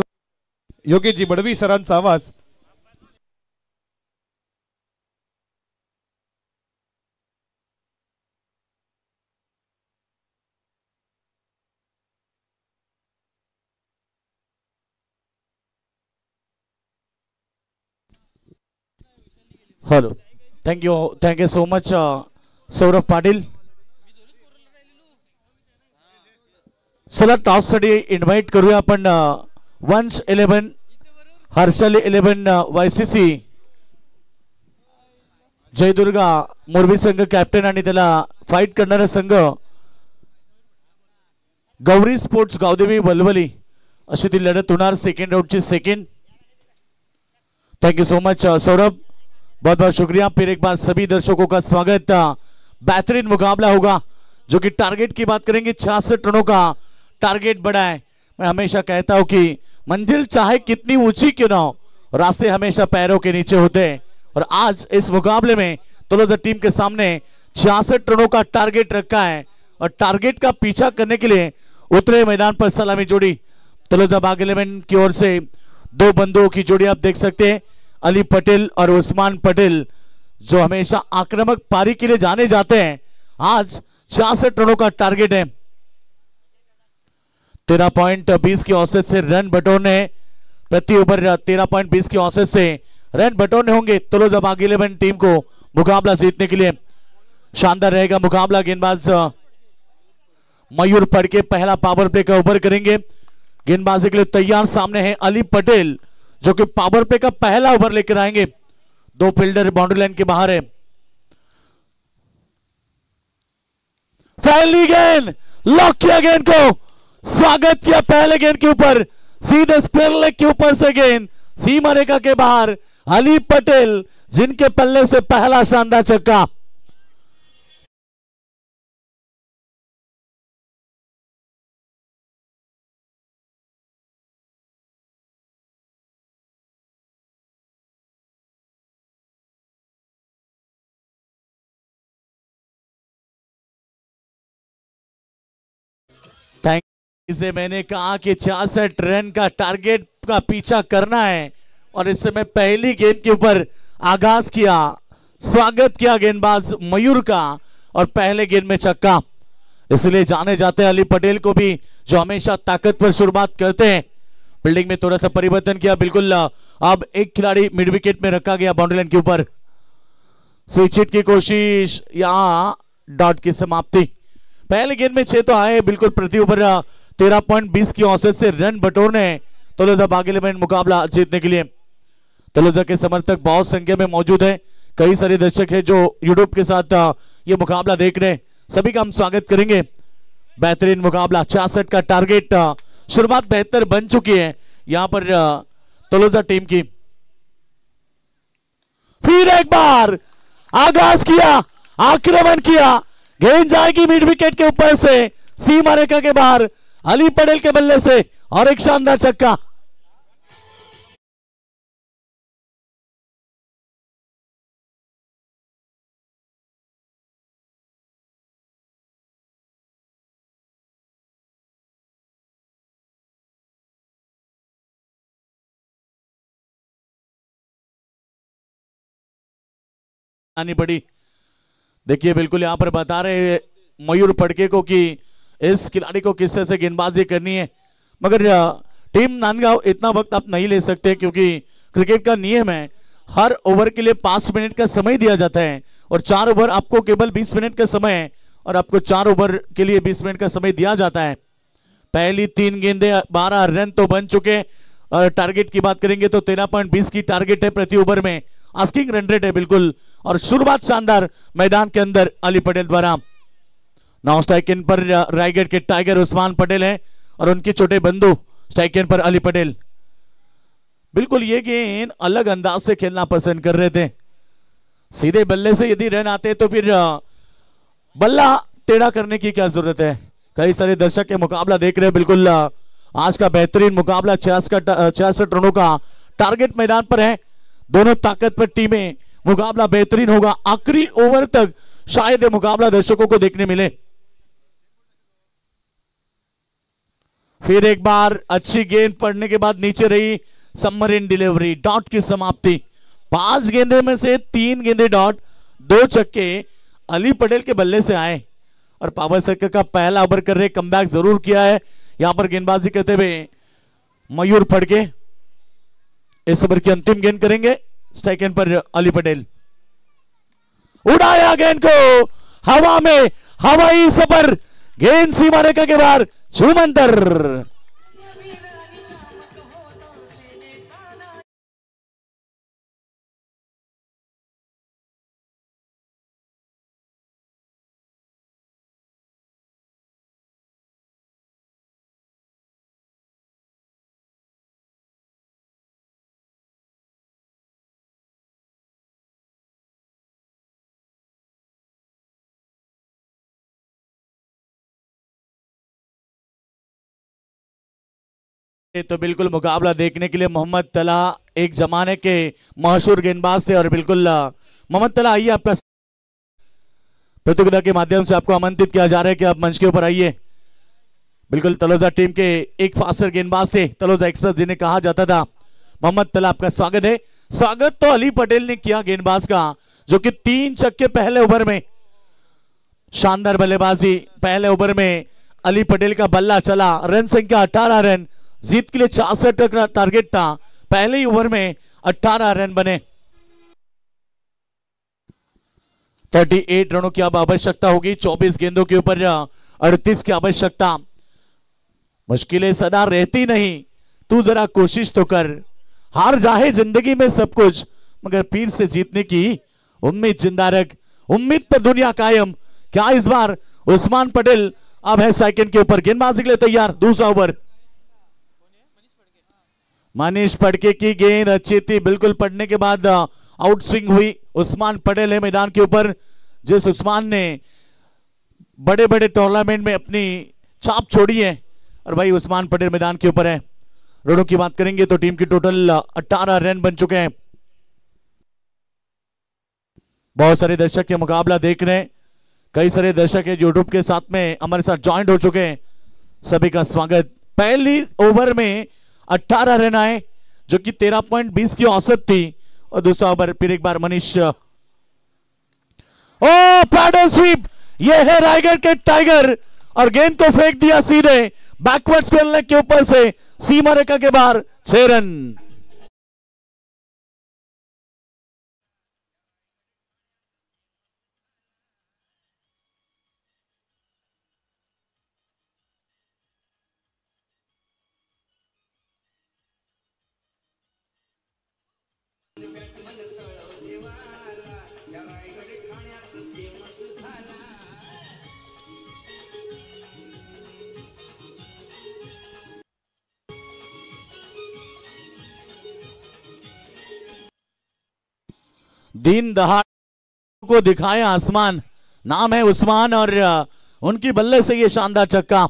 Speaker 1: योगेशजी बडवी सरांचा आवाज.
Speaker 2: Hello, thank you so much Saurabh Patil. चला टॉपसाठी इन्व्हाइट करूया आपण वंश 11 हर्षल 11 YCC जयदुर्गा मोरबी संघ कॅप्टन आणि त्याला फाईट करणारा संघ गौरी स्पोर्ट्स गावदेवी वलवली अशी ती लढत होणार सेकंड राउंडची second. Thank you so much Saurabh, बहुत बहुत शुक्रिया. फिर एक बार सभी दर्शकों का स्वागत. बेहतरीन मुकाबला होगा जो कि टारगेट की बात करेंगे. 66 रनों का टारगेट बड़ा है. मैं हमेशा कहता हूं कि मंजिल चाहे कितनी ऊंची क्यों ना हो, रास्ते हमेशा पैरों के नीचे होते हैं. और आज इस मुकाबले में तलोजा टीम के सामने 66 रनों का टारगेट रखा है और टारगेट का पीछा करने के लिए उतरे मैदान पर सलामी जोड़ी तलोजा बाग 11 की ओर से दो बंदूकों की जोड़ी आप देख सकते हैं. अली पटेल और उस्मान पटेल जो हमेशा आक्रामक पारी के लिए जाने जाते हैं. आज 66 रनों का टारगेट है. 13.20 की औसत से रन बटोरने, प्रति ओवर 13.20 की औसत से रन बटोरने होंगे तलोजा बाग 11 टीम को मुकाबला जीतने के लिए. शानदार रहेगा मुकाबला. गेंदबाज मयूर पड़के पहला पावर प्ले का ओवर करेंगे. गेंदबाजी के लिए तैयार. सामने है अली पटेल जो कि पावर प्ले का पहला ओवर लेकर आएंगे. दो फील्डर बाउंड्री लाइन के बाहर है. पहली गेंद लॉक किया, गेंद को स्वागत किया पहले गेंद के ऊपर, सीधे स्क्वायर लेग के ऊपर से गेंद सीमा रेखा के बाहर. अली पटेल जिनके पल्ले से पहला शानदार छक्का. इसे मैंने कहा कि 66 रन का टारगेट का पीछा करना है और इस समय पहली गेंद के ऊपर आगाज किया, स्वागत किया गेंदबाज मयूर का और पहले गेंद में छक्का. इसलिए जाने जाते हैं अली पटेल को भी जो हमेशा ताकतवर शुरुआत करते हैं. फील्डिंग में थोड़ा सा परिवर्तन किया. बिल्कुल अब एक खिलाड़ी मिड विकेट में रखा गया बाउंड्री लाइन के ऊपर. स्विच हिट की कोशिश, यहां डॉट की समाप्ति. पहले गेंद में 6 तो आए. बिल्कुल प्रति ओवर 13.20 की औसत से रन बटोरने तलोजा बाग 11 मुकाबला जीतने के लिए. तलोजा के समर्थक बहुत संख्या में मौजूद है. कई सारे दर्शक हैं जो यूट्यूब के साथ ये मुकाबला देख रहे हैं. सभी का हम स्वागत करेंगे. बेहतरीन मुकाबला. 66 का टारगेट. शुरुआत बेहतर बन चुकी है यहां पर तलोजा टीम की. फिर एक बार आगाज किया, आक्रमण किया. गेंद जाएगी मिड विकेट के ऊपर से सीमा रेखा के बाहर. अली पटेल के बल्ले से और एक शानदार छक्का. आनी पड़ी. देखिए बिल्कुल यहां पर बता रहे मयूर पड़के को कि इस खिलाड़ी को किस तरह से गेंदबाजी करनी है. मगर टीम नांदगांव इतना वक्त आप नहीं ले सकते क्योंकि क्रिकेट का नियम है हर ओवर के लिए 5 मिनट का समय दिया जाता है और 4 ओवर आपको केवल 20 मिनट का समय है और आपको 4 ओवर के लिए 20 मिनट का समय दिया जाता है. पहली 3 गेंदे 12 रन तो बन चुके. और टारगेट की बात करेंगे तो 13.20 की टारगेट है प्रति ओवर में. आस्किंग रन रेट है बिल्कुल. और शुरुआत शानदार मैदान के अंदर अली पटेल द्वारा. नाउ स्ट्राइक इन पर रायगढ़ के टाइगर उस्मान पटेल हैं और उनके छोटे बंधु स्ट्राइक इन पर अली पटेल. बिल्कुल ये गेंद अलग अंदाज से खेलना पसंद कर रहे थे. सीधे बल्ले से यदि रन आते तो फिर बल्ला टेढ़ा करने की क्या जरूरत है. कई सारे दर्शक के मुकाबला देख रहे हैं. बिल्कुल आज का बेहतरीन मुकाबला 66 रनों का टारगेट मैदान पर है। दोनों ताकतवर टीमें, मुकाबला बेहतरीन होगा। आखिरी ओवर तक शायद ये मुकाबला दर्शकों को देखने मिले। फिर एक बार अच्छी गेंद पड़ने के बाद नीचे रही सबमरीन डिलीवरी, डॉट की समाप्ति। 5 गेंदे में से 3 गेंदे डॉट, 2 छक्के अली पटेल के बल्ले से आए और पावर सर्कल का पहला ओवर कर रहे कमबैक जरूर किया है। यहां पर गेंदबाजी करते हुए मयूर फड़के इस ओवर की अंतिम गेंद करेंगे। स्ट्राइक एंड पर अली पटेल, उड़ाया गेंद को हवा में, हवाई सफर, गेंद सीमा रेखा के बाहर, छूमंतर। तो बिल्कुल मुकाबला देखने के लिए मोहम्मद तला एक जमाने के मशहूर गेंदबाज थे और बिल्कुल मोहम्मद तला आइए, आपका प्रतियोगिता के माध्यम से आपको आमंत्रित किया जा रहा है कि आप मंच के ऊपर आइए। बिल्कुल तलोजा टीम के एक फास्टर गेंदबाज थे, तलोजा एक्सप्रेस जिन्हें कहा जाता था। मोहम्मद तला, आपका स्वागत है। स्वागत तो अली पटेल ने किया गेंदबाज का, जो कि 3 छक्के पहले ओवर में, शानदार बल्लेबाजी। पहले ओवर में अली पटेल का बल्ला चला, रन संख्या 18 रन, जीत के लिए 66 का टारगेट था। पहले ही ओवर में 18 रन बने। 38 रनों की अब आवश्यकता होगी। 24 गेंदों के ऊपर 38 की आवश्यकता। मुश्किलें सदा रहती नहीं, तू जरा कोशिश तो कर। हार जाए जिंदगी में सब कुछ, मगर फिर से जीतने की उम्मीद जिंदा रख। उम्मीद पर दुनिया कायम। क्या इस बार उस्मान पटेल अब है सेकंड के ऊपर, गेंदबाजी के लिए तैयार। दूसरा ओवर, मनीष फड़के की गेंद अच्छी थी, बिल्कुल पड़ने के बाद आउट स्विंग हुई। उस्मान पटेल है मैदान के ऊपर, जिस उस्मान ने बड़े बड़े टूर्नामेंट में अपनी छाप छोड़ी है, और भाई उस्मान पटेल मैदान के ऊपर है। रनों की बात करेंगे तो टीम की टोटल 18 रन बन चुके हैं। बहुत सारे दर्शक ये मुकाबला देख रहे हैं। कई सारे दर्शक है यूट्यूब के साथ में हमारे साथ ज्वाइंट हो चुके हैं, सभी का स्वागत। पहली ओवर में 18 रन आए, जो कि 13.20 की औसत थी। और दूसरा ओवर फिर एक बार मनीष, ओ पैडल स्वीप, ये है रायगढ़ के टाइगर, और गेंद को फेंक दिया सीधे बैकवर्ड स्क्वायर लेग के ऊपर से सीमा रेखा के बाहर। 6 रन। दिन दहाड़ को दिखाया आसमान, नाम है उस्मान, और उनकी बल्ले से ये शानदार छक्का।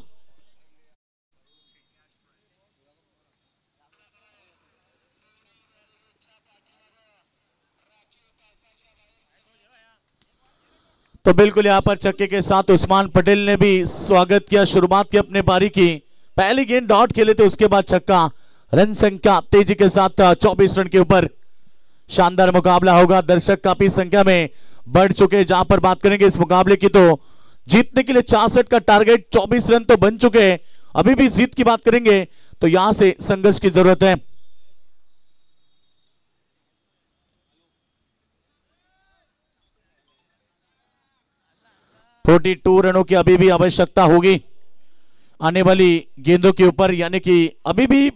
Speaker 2: तो बिल्कुल यहां पर छक्के के साथ उस्मान पटेल ने भी स्वागत किया, शुरुआत की अपने पारी की। पहली गेंद डॉट खेले थे, उसके बाद छक्का। रन संख्या तेजी के साथ 24 रन के ऊपर। शानदार मुकाबला होगा, दर्शक काफी संख्या में बढ़ चुके। जहां पर बात करेंगे इस मुकाबले की, तो जीतने के लिए 66 का टारगेट, 24 रन तो बन चुके हैं। अभी भी जीत की बात करेंगे तो यहां से संघर्ष की जरूरत है। फोर्टी 42 रनों की अभी भी आवश्यकता होगी आने वाली गेंदों के ऊपर, यानी कि अभी भी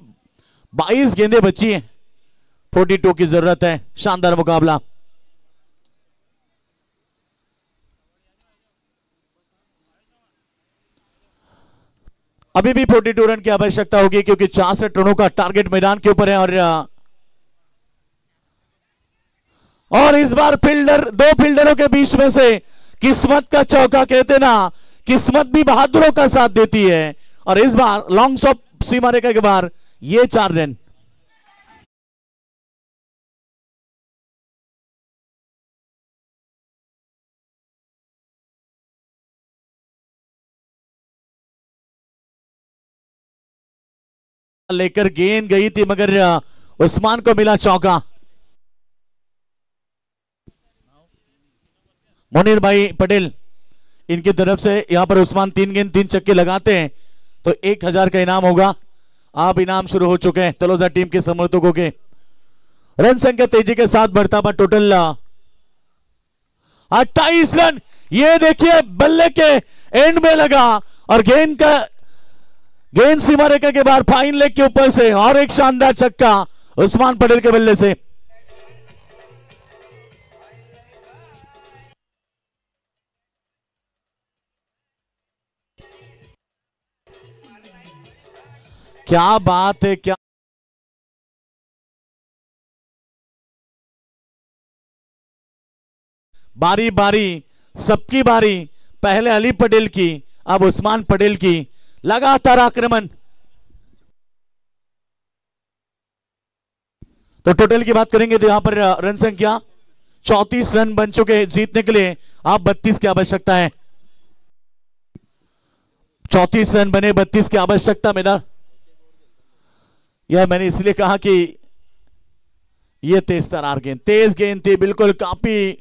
Speaker 2: 22 गेंदें बची हैं। 42 की जरूरत है। शानदार मुकाबला। अभी भी 42 रन की आवश्यकता होगी, क्योंकि 66 रनों का टारगेट मैदान के ऊपर है। और इस बार फील्डर, 2 फील्डरों के बीच में से किस्मत का चौका, कहते ना, किस्मत भी बहादुरों का साथ देती है। और इस बार लॉन्ग स्टॉप सीमा रेखा के बाहर, ये 4 रन। लेकर गेंद गई थी मगर उस्मान को मिला चौका। मुनीर भाई पटेल इनकी तरफ से यहां पर उस्मान 3 गेंद 3 छक्के लगाते हैं तो 1000 का इनाम होगा। अब इनाम शुरू हो चुके हैं तलोजा टीम के समर्थकों के। रन संख्या तेजी के साथ बढ़ता हुआ टोटल 28 रन। ये देखिए बल्ले के एंड में लगा और गेंद सीमा रेखा के बाहर फाइन लेग के ऊपर से और एक शानदार छक्का उस्मान पटेल के बल्ले से। क्या बात है, क्या बारी बारी सबकी बारी, पहले अली पटेल की अब उस्मान पटेल की, लगातार आक्रमण। तो टोटल की बात करेंगे तो यहां पर रन संख्या 34 रन बन चुके जीतने के लिए। अब 32 की आवश्यकता है। 34 रन बने, 32 की आवश्यकता मैदान। यह मैंने इसलिए कहा कि यह तेज तरार गेंद, तेज गेंद थी, बिल्कुल काफी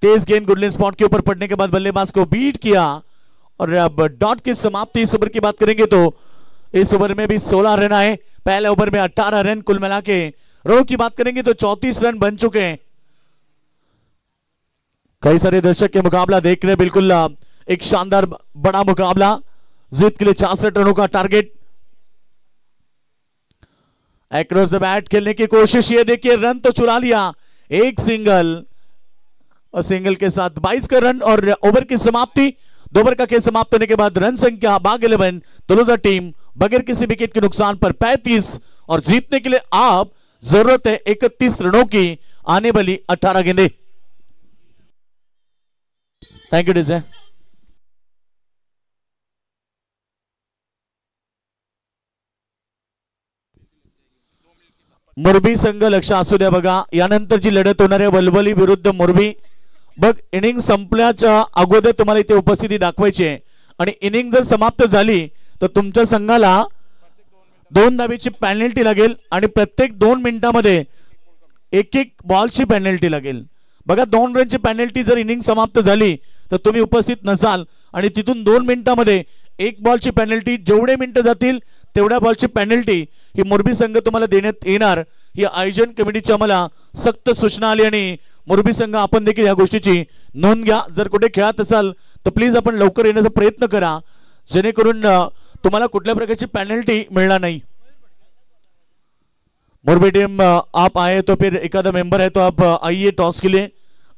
Speaker 2: तेज गेंद गुडलिन स्पॉट के ऊपर पड़ने के बाद बल्लेबाज को बीट किया और अब डॉट की समाप्ति। इस ओवर की बात करेंगे तो इस ओवर में भी 16 रन आए, पहले ओवर में 18 रन कुल मिला के। रनों की बात करेंगे तो 34 रन बन चुके हैं। कई सारे दर्शक के मुकाबला देख रहे हैं, बिल्कुल एक शानदार बड़ा मुकाबला। जीत के लिए 66 रनों का टारगेट। एक्रॉस द बैट खेलने की कोशिश, ये देखिए रन तो चुरा लिया, एक सिंगल और सिंगल के साथ 22 का रन और ओवर की समाप्ति। 2 ओवर का खेल समाप्त होने के बाद रन संख्या बाग 11 तलोजा टीम बगैर किसी विकेट के नुकसान पर 35 और जीतने के लिए आप जरूरत है 31 रनों की, आने वाली 18 गेंदें। Thank you DJ. मुरबी संघ लक्ष असू द्या बघा, यानंतर जी लढत होणार आहे वलवली विरुद्ध मुरबी। बघ इनिंग संपल्याच्या अगोदर तुम्हाला इथे उपस्थिती दाखवायची आहे आणि इनिंग जर समाप्त झाली तर तुमच्या संघाला 2 धावेची पेनल्टी लागेल आणि प्रत्येक 2 मिनिटांमध्ये एक बॉलची पेनल्टी लागेल। बघा 2 रनची पेनल्टी जर इनिंग समाप्त झाली तर तुम्ही उपस्थित नसाल आणि तिथून 2 मिनिटांमध्ये 1 बॉलची पेनल्टी, जेवढे मिनिटं जातील तेवढ्या बॉलची पेनल्टी ही मुरबी संघ तुम्हाला देण्यात येणार। ही आयोजन कमिटीची आम्हाला सक्त सूचना आली आणि मुरबी संघ आपण देखील या गोष्टीची नोंद घ्या। जर कुठे खेळत असाल तर प्लीज आपण लवकर येण्याचा प्रयत्न करा, जेणेकरून तुम्हाला कुठल्या प्रकारची पेनल्टी मिळणार नाही। मुरबी टीम आप आए तो फिर एक आधा मेंबर है तो आप आइए टॉस के लिए।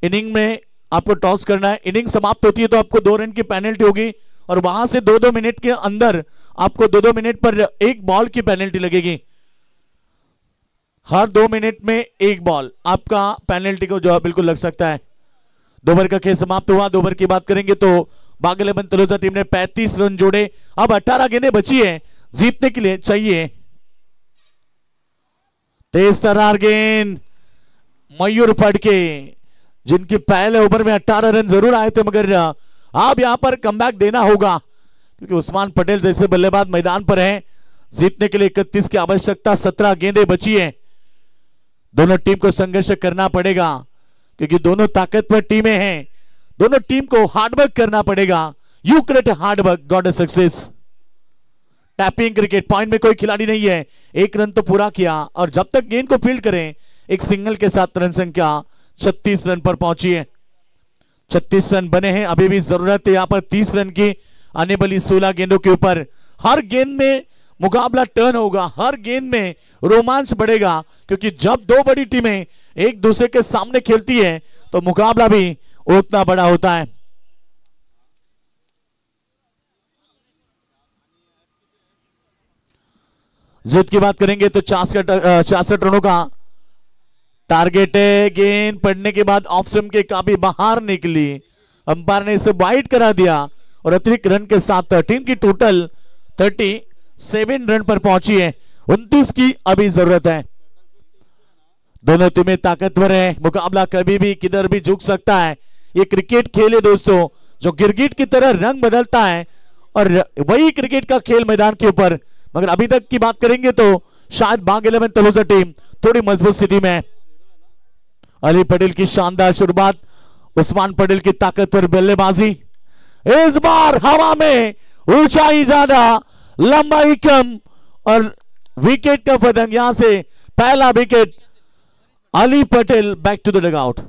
Speaker 2: इनिंग में आपको टॉस करना है, इनिंग समाप्त होती है तो आपको 2 रन की पेनल्टी होगी और वहां से 2-2 मिनट के अंदर आपको 2-2 मिनट पर 1 बॉल की पेनल्टी लगेगी। हर 2 मिनट में 1 बॉल आपका पेनल्टी को जो है बिल्कुल लग सकता है। 2 ओवर का खेल समाप्त हुआ। 2 ओवर की बात करेंगे तो बाग 11 तलोजा टीम ने 35 रन जोड़े। अब 18 गेंदें बची है, जीतने के लिए चाहिए। तेज तरार गेंद मयूर फड़के, जिनकी पहले ओवर में 18 रन जरूर आए थे मगर अब यहां पर कमबैक देना होगा क्योंकि उस्मान पटेल जैसे बल्लेबाज मैदान पर हैं। जीतने के लिए 31 की आवश्यकता, 17 गेंदें बची है। दोनों टीम को संघर्ष करना पड़ेगा क्योंकि दोनों ताकतवर टीमें हैं। दोनों टीम को हार्डवर्क करना पड़ेगा। You create hard work got a success. Tapping cricket, point में कोई खिलाड़ी नहीं है, 1 रन तो पूरा किया और जब तक गेंद को फील्ड करें एक सिंगल के साथ रन संख्या 36 रन पर पहुंची है। 36 रन बने हैं, अभी भी जरूरत है यहां पर 30 रन की। आने वाली 16 गेंदों के ऊपर हर गेंद में मुकाबला टर्न होगा, हर गेंद में रोमांच बढ़ेगा क्योंकि जब 2 बड़ी टीमें एक दूसरे के सामने खेलती है तो मुकाबला भी उतना बड़ा होता है। जीत की बात करेंगे तो 66 रनों का टारगेट है। गेंद पड़ने के बाद ऑफ स्टंप के काफी बाहर निकली, अंपायर ने इसे वाइड करा दिया और अतिरिक्त रन के साथ टीम की टोटल 37 रन पर पहुंची है। 29 की अभी जरूरत है। दोनों टीमें ताकतवर है, मुकाबला कभी भी किधर भी झुक सकता है। ये क्रिकेट खेल है दोस्तों जो गिरगिट की तरह रंग बदलता है और वही क्रिकेट का खेल मैदान के ऊपर। मगर अभी तक की बात करेंगे तो शायद बाग 11 तलोजा टीम थोड़ी मजबूत स्थिति में है। अली पटेल की शानदार शुरुआत, उस्मान पटेल की ताकतवर बल्लेबाजी। इस बार हवा में ऊंचाई ज्यादा, लंबाई कम और विकेट का पतंग। यहां से पहला wicket Ali Patel, back to the dugout.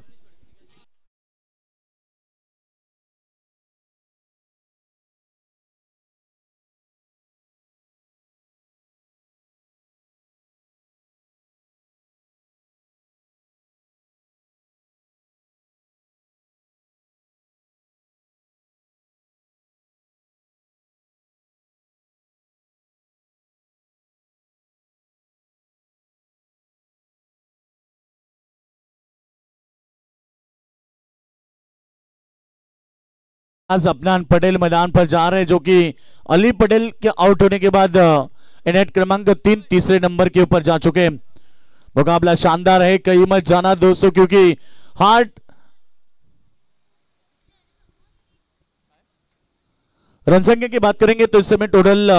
Speaker 2: आज अफनान पटेल मैदान पर जा रहे हैं, जो कि अली पटेल के आउट होने के बाद इनेट क्रमांक 3 तीसरे नंबर के ऊपर जा चुके हैं। मुकाबला शानदार है, कहीं मत जाना दोस्तों, क्योंकि हार्ट रन संख्या की बात करेंगे तो इस समय टोटल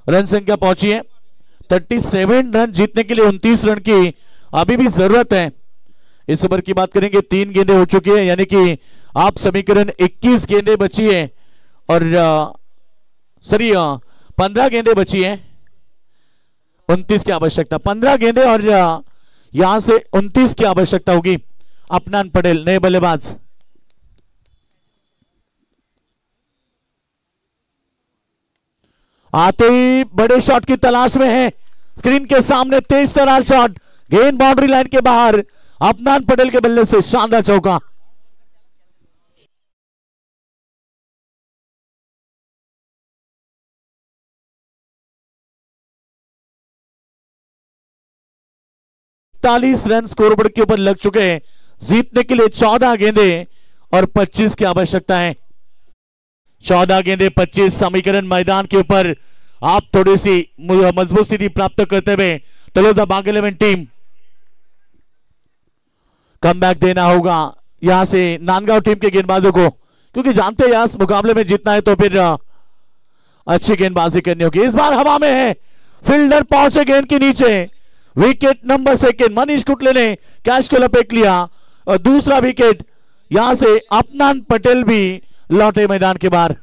Speaker 2: रन संख्या पहुंची है 37 रन। जीतने के लिए 29 रन की अभी भी जरूरत है। इस ओवर की बात करेंगे 3 गेंदें हो चुकी है, यानी कि आप समीकरण 21 गेंदें बची है और 15 गेंदें बची है। 29 की आवश्यकता, 15 गेंदें और यहां से 29 की आवश्यकता होगी। अफनान पटेल नए बल्लेबाज। आते ही बड़े शॉट की तलाश में है, स्क्रीन के सामने तेज तरार शॉट, गेंद बाउंड्री लाइन के बाहर। अफनान पटेल के बल्ले से शानदार चौका। रन स्कोरबोर्ड के ऊपर लग चुके हैं। जीतने के लिए 14 गेंदें और 25 की आवश्यकता है। 14 गेंदें 25 समीकरण मैदान के ऊपर आप थोड़ी सी मजबूत स्थिति प्राप्त करते हुए तलोजा बाग 11 टीम कम बैक देना होगा यहां से नांदगांव टीम के गेंदबाजों को, क्योंकि जानते हैं इस मुकाबले में जीतना है तो फिर अच्छी गेंदबाजी करनी होगी। इस बार हवा में है, फील्डर पहुंचे गेंद के नीचे। विकेट नंबर 2 मनीष कुटले ने कैच को लपेट लिया और दूसरा विकेट यहां से अफनान पटेल भी लौटे मैदान के बाहर।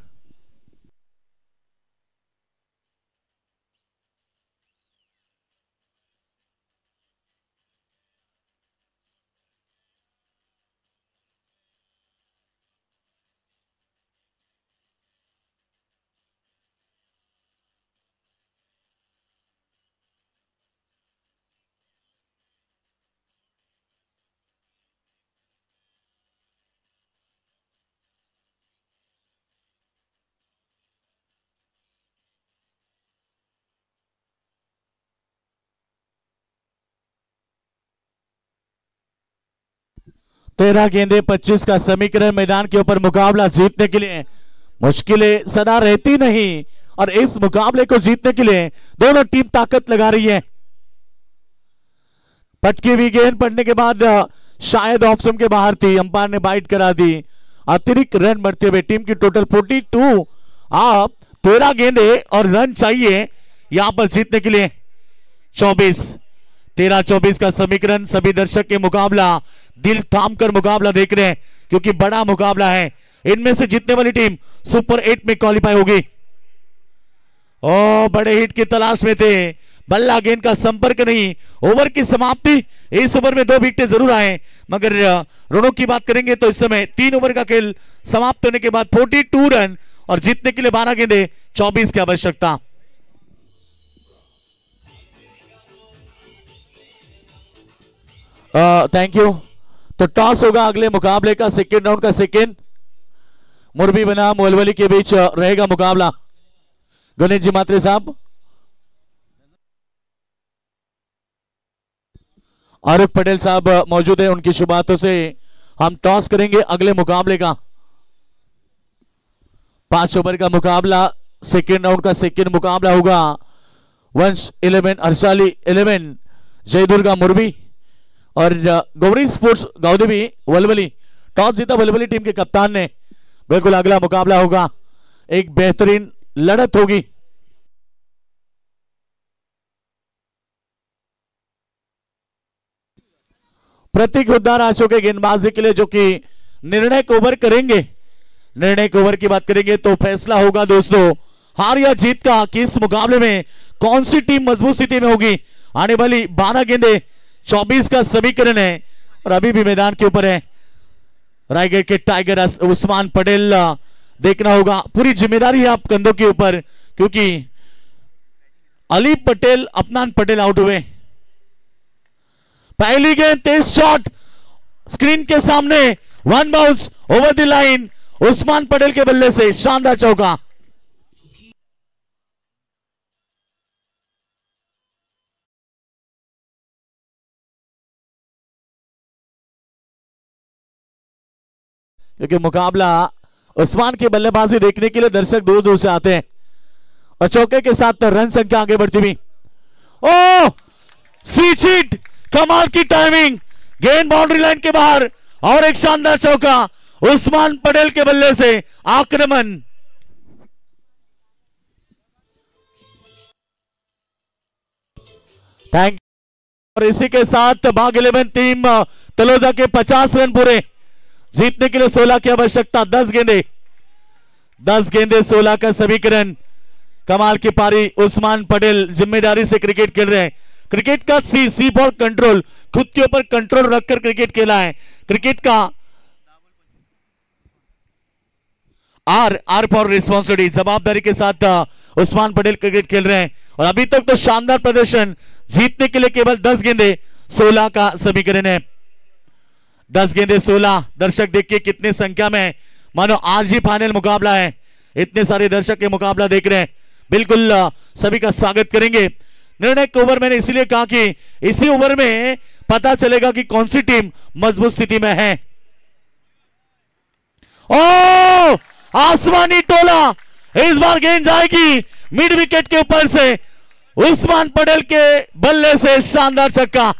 Speaker 2: तेरह गेंदे 25 का समीकरण मैदान के ऊपर। मुकाबला जीतने के लिए मुश्किलें सदा रहती नहीं और इस मुकाबले को जीतने के लिए दोनों टीम ताकत लगा रही है। पटकी हुई गेंद पड़ने के बाद शायद ऑफ स्टंप के बाहर थी, अंपायर ने बाइट करा दी। अतिरिक्त रन बढ़ते हुए टीम की टोटल 42। आप 13 गेंदे और रन चाहिए यहां पर जीतने के लिए। 13-24 का समीकरण। सभी दर्शक के मुकाबला दिल थाम कर मुकाबला देख रहे हैं, क्योंकि बड़ा मुकाबला है। इनमें से जीतने वाली टीम सुपर 8 में क्वालिफाई होगी। ओ बड़े हिट की तलाश में थे, बल्ला गेंद का संपर्क नहीं। ओवर की समाप्ति। इस ओवर में 2 विकेट जरूर आए, मगर रनों की बात करेंगे तो इस समय 3 ओवर का खेल समाप्त होने के बाद 42 रन और जीतने के लिए 12 गेंदे 24 की आवश्यकता। Thank you. तो टॉस होगा अगले मुकाबले का, सेकेंड राउंड का सेकेंड। मुरबी बनाम वलवली के बीच रहेगा मुकाबला। गणेश जी मात्रे साहब, आरिफ पटेल साहब मौजूद है, उनकी शुभ बातों से हम टॉस करेंगे अगले मुकाबले का। 5 ओवर का मुकाबला, सेकेंड राउंड का सेकेंड मुकाबला होगा। वंश 11 हर्षाली 11 जयदुर्गा मुरबी और गौरी स्पोर्ट्स गावदेवी वलवली। टॉस जीता वलवली टीम के कप्तान ने। बिल्कुल अगला मुकाबला होगा, एक बेहतरीन लड़त होगी। प्रतीक हुड्डार आ चुके गेंदबाजी के लिए, जो कि निर्णायक ओवर करेंगे। निर्णायक ओवर की बात करेंगे तो फैसला होगा दोस्तों हार या जीत का, कि इस मुकाबले में कौन सी टीम मजबूत स्थिति में होगी। आने वाली 12 गेंदे 24 का समीकरण है और अभी भी मैदान के ऊपर है रायगढ़ के टाइगर उस्मान पटेल। देखना होगा, पूरी जिम्मेदारी है आप कंधों के ऊपर, क्योंकि अली पटेल अपनान पटेल आउट हुए। पहली गेंद तेज शॉट स्क्रीन के सामने, one bounce over the line, Usman Patel के बल्ले से शानदार चौका। क्योंकि मुकाबला उस्मान की बल्लेबाजी देखने के लिए दर्शक दूर दूर से आते हैं और चौके के साथ रन संख्या आगे बढ़ती हुई। ओ स्वीच हिट, कमाल की टाइमिंग, गेंद बाउंड्री लाइन के बाहर और एक शानदार चौका उस्मान पटेल के बल्ले से। आक्रमण थैंक। और इसी के साथ बाग 11 टीम तलोजा के 50 रन पूरे, जीतने के लिए 16 की आवश्यकता। 10 गेंदे 16 का समीकरण। कमाल की पारी, उस्मान पटेल जिम्मेदारी से क्रिकेट खेल रहे हैं। क्रिकेट का सी बॉल कंट्रोल, खुद के ऊपर कंट्रोल रखकर क्रिकेट खेला है। क्रिकेट का आर फॉर रिस्पॉन्सिबिलिटी, जवाबदारी के साथ उस्मान पटेल क्रिकेट खेल रहे हैं और अभी तक तो शानदार प्रदर्शन। जीतने के लिए केवल 10 गेंदे 16 का समीकरण है। 10 गेंदे 16। दर्शक देखिए कितनी संख्या में, मानो आज ही फाइनल मुकाबला है। इतने सारे दर्शक ये मुकाबला देख रहे हैं, बिल्कुल सभी का स्वागत करेंगे। निर्णायक ओवर मैंने इसलिए कहा कि इसी ओवर में पता चलेगा कि कौन सी टीम मजबूत स्थिति में है। ओ आसमानी टोला, इस बार गेंद जाएगी मिड विकेट के ऊपर से, उस्मान पटेल के बल्ले से शानदार छक्का।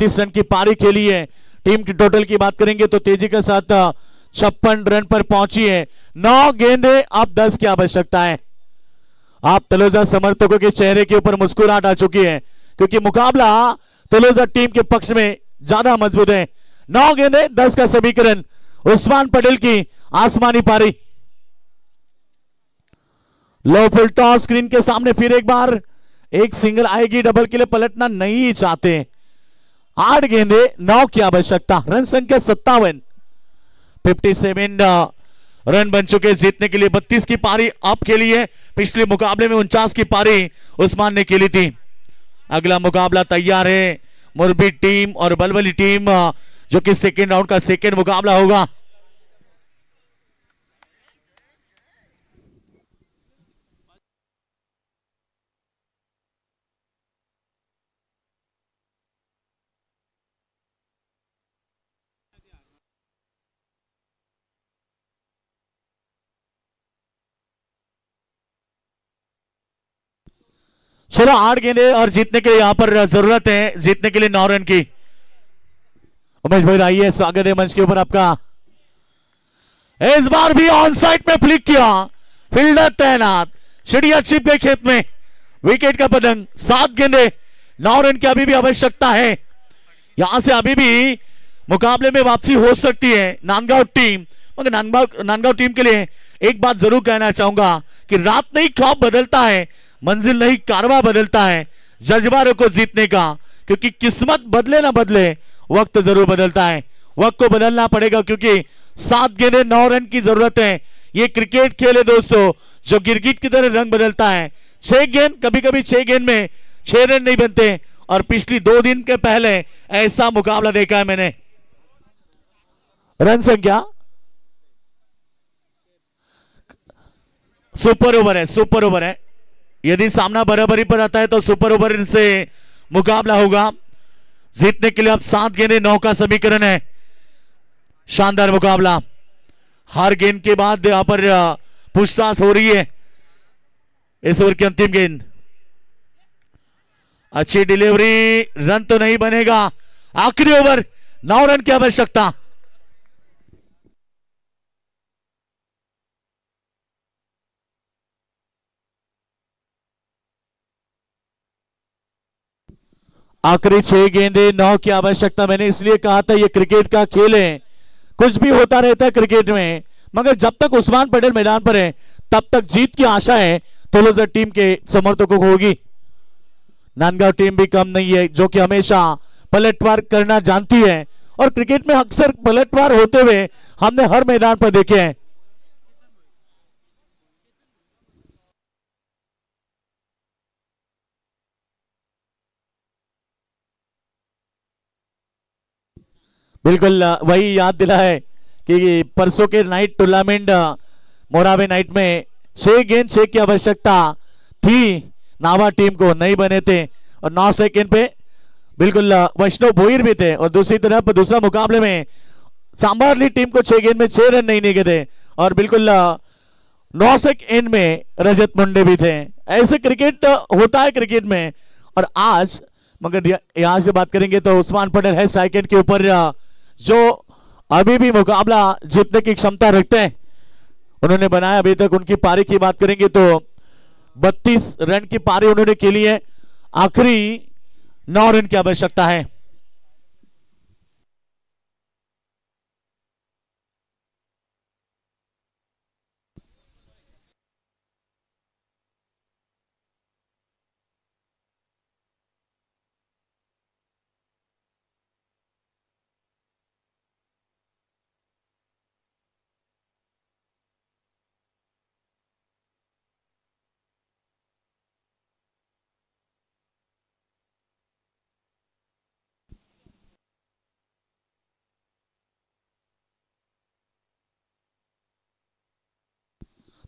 Speaker 2: रन की पारी खेली है। टीम की टोटल की बात करेंगे तो तेजी के साथ 56 रन पर पहुंची है। 9 गेंदे अब 10 की आवश्यकता है। आप तलोजा समर्थकों के चेहरे के ऊपर मुस्कुराहट आ चुकी है, क्योंकि मुकाबला तलोजा टीम के पक्ष में ज्यादा मजबूत है। 9 गेंदे 10 का समीकरण, उस्मान पटेल की आसमानी पारी। लो फुल टॉस स्क्रीन के सामने, फिर एक बार एक सिंगल आएगी, डबल के लिए पलटना नहीं चाहते। 8 गेंदे 9 की आवश्यकता, रन संख्या 57। 57 रन बन चुके। जीतने के लिए 32 की पारी अब खेली है। पिछले मुकाबले में 49 की पारी उस्मान ने खेली थी। अगला मुकाबला तैयार है, मुरबी टीम और बलबली टीम, जो कि सेकेंड राउंड का सेकेंड मुकाबला होगा। चलो 8 गेंदे और जीतने के लिए यहां पर जरूरत है, जीतने के लिए 9 रन की। उमेश भाई आइए, स्वागत है मंच के ऊपर आपका। इस बार भी ऑन साइड में फ्लिक किया, फील्डर तैनात, चिड़िया छिप गई खेत में, विकेट का पतंग। 7 गेंदे 9 रन की अभी भी आवश्यकता है। यहां से अभी भी मुकाबले में वापसी हो सकती है नांदगांव टीम। मगर नांदगांव टीम के लिए एक बात जरूर कहना चाहूंगा कि रात नहीं ख्वाब बदलता है, मंजिल नहीं कारवा बदलता है जज्बा को जीतने का, क्योंकि किस्मत बदले ना बदले वक्त जरूर बदलता है। वक्त को बदलना पड़ेगा, क्योंकि 7 गेंदे 9 रन की जरूरत है। ये क्रिकेट खेल है दोस्तों, जो गिरगिट की तरह रंग बदलता है। 6 गेंद, कभी कभी 6 गेंद में 6 रन नहीं बनते, और पिछली 2 दिन के पहले ऐसा मुकाबला देखा है मैंने। रन संख्या सुपर ओवर है, सुपर ओवर है। यदि सामना बराबरी पर आता है तो सुपर ओवर से मुकाबला होगा। जीतने के लिए अब 7 गेंदे 9 का समीकरण है। शानदार मुकाबला। हर गेंद के बाद यहां पर पूछताछ हो रही है। इस ओवर की अंतिम गेंद, अच्छी डिलीवरी, रन तो नहीं बनेगा। आखिरी ओवर, 9 रन की आवश्यकता। आखिरी 6 गेंदे, 9 की आवश्यकता। मैंने इसलिए कहा था ये क्रिकेट का खेल है, कुछ भी होता रहता है क्रिकेट में, मगर जब तक उस्मान पटेल मैदान पर है तब तक जीत की आशा है तोलोजा टीम के समर्थकों को होगी। नांदगांव टीम भी कम नहीं है, जो कि हमेशा पलटवार करना जानती है, और क्रिकेट में अक्सर पलटवार होते हुए हमने हर मैदान पर देखे हैं। बिल्कुल वही याद दिला है कि परसों के नाइट टूर्नामेंट मोराबे नाइट में 6 गेंद 6 की आवश्यकता थी, नावा टीम को नहीं बने थे, और 9 सेकंड पे बिल्कुल वैष्णव भोईर भी थे, और दूसरी तरफ दूसरा मुकाबले में सांबारली टीम को 6 गेंद में 6 रन नहीं निकले थे, और बिल्कुल 9 सेकंड में रजत मुंडे भी थे। ऐसे क्रिकेट होता है क्रिकेट में। और आज मगर यहां से बात करेंगे तो उस्मान पटेल है स्ट्राइक एंड के ऊपर, जो अभी भी मुकाबला जीतने की क्षमता रखते हैं, उन्होंने बनाया अभी तक। उनकी पारी की बात करेंगे तो 32 रन की पारी उन्होंने खेली है, आखिरी 9 रन की आवश्यकता है।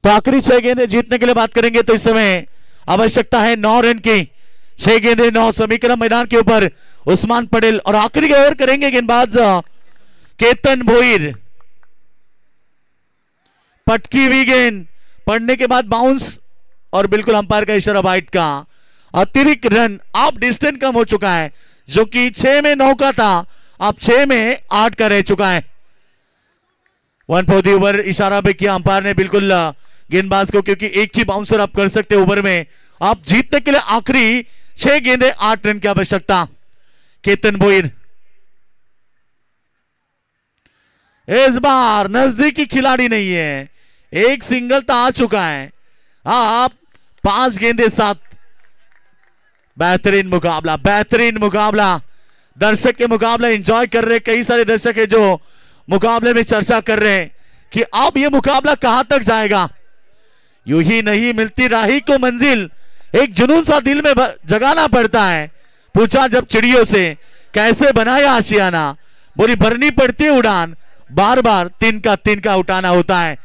Speaker 2: तो आखिरी 6 गेंदें जीतने के लिए बात करेंगे तो इस समय आवश्यकता है 9 रन की। 6 गेंदें 9, समीकरण मैदान के ऊपर उस्मान पटेल, और आखिरी ओवर करेंगे गेंदबाज केतन भोईर। पटकी हुई गेंद पड़ने के बाद बाउंस, और बिल्कुल अंपायर का इशारा वाइड का। अतिरिक्त रन, आप डिस्टेंस कम हो चुका है, जो कि 6 में 9 का था, अब 6 में 8 का रह चुका है। 1 फॉर दी ओवर इशारा भी किया अंपायर ने बिल्कुल गेंदबाज को, क्योंकि एक ही बाउंसर आप कर सकते ओवर में। आप जीतने के लिए आखिरी 6 गेंदे 8 रन की आवश्यकता। केतन भोईर इस बार नजदीकी खिलाड़ी नहीं है, एक सिंगल तो आ चुका है। आप 5 गेंदे 7। बेहतरीन मुकाबला, बेहतरीन मुकाबला। दर्शक के मुकाबला एंजॉय कर रहे, कई सारे दर्शक है जो मुकाबले में चर्चा कर रहे हैं कि अब ये मुकाबला कहां तक जाएगा। यूं ही नहीं मिलती राही को मंजिल, एक जुनून सा दिल में जगाना पड़ता है। पूछा जब चिड़ियों से कैसे बनाया आशियाना, बोली भरनी पड़ती है उड़ान, बार बार तिनका उठाना होता है।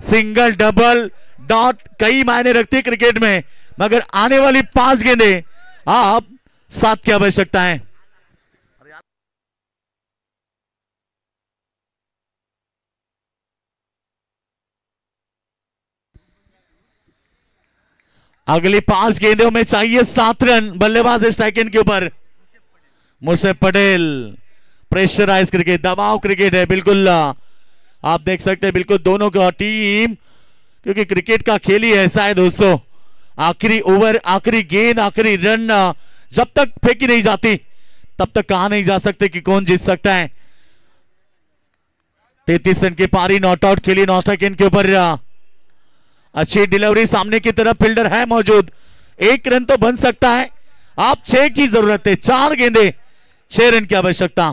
Speaker 2: सिंगल डबल डॉट कई मायने रखती है क्रिकेट में, मगर आने वाली 5 गेंदे आप 7 की आवश्यकता है। अगली 5 गेंदों में चाहिए 7 रन। बल्लेबाज स्ट्राइक एंड के ऊपर मुर्शद पटेल। प्रेशराइज क्रिकेट, दबाव क्रिकेट है बिल्कुल। आप देख सकते हैं बिल्कुल दोनों का टीम, क्योंकि क्रिकेट का खेल ही ऐसा है दोस्तों। आखिरी ओवर, आखिरी गेंद, आखिरी रन जब तक फेंकी नहीं जाती तब तक कहा नहीं जा सकते कि कौन जीत सकता है। 33 रन की पारी नॉट आउट खेली, नॉट स्ट्राइक एंड के ऊपर। अच्छी डिलीवरी, सामने की तरफ फील्डर है मौजूद, 1 रन तो बन सकता है। आप 6 की जरूरत है, 4 गेंदे 6 रन की आवश्यकता।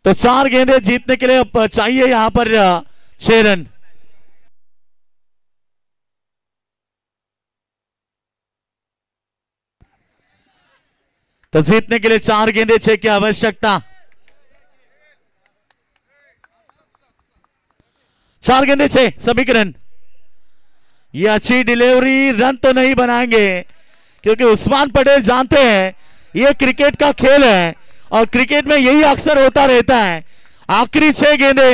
Speaker 2: तो 4 गेंदे जीतने के लिए चाहिए यहां पर 6 रन। तो जीतने के लिए 4 गेंदे 6 की आवश्यकता। 4 गेंदे 6 सभी रन। ये अच्छी डिलीवरी, रन तो नहीं बनाएंगे क्योंकि उस्मान पटेल जानते हैं ये क्रिकेट का खेल है और क्रिकेट में यही अक्सर होता रहता है। आखिरी 6 गेंदे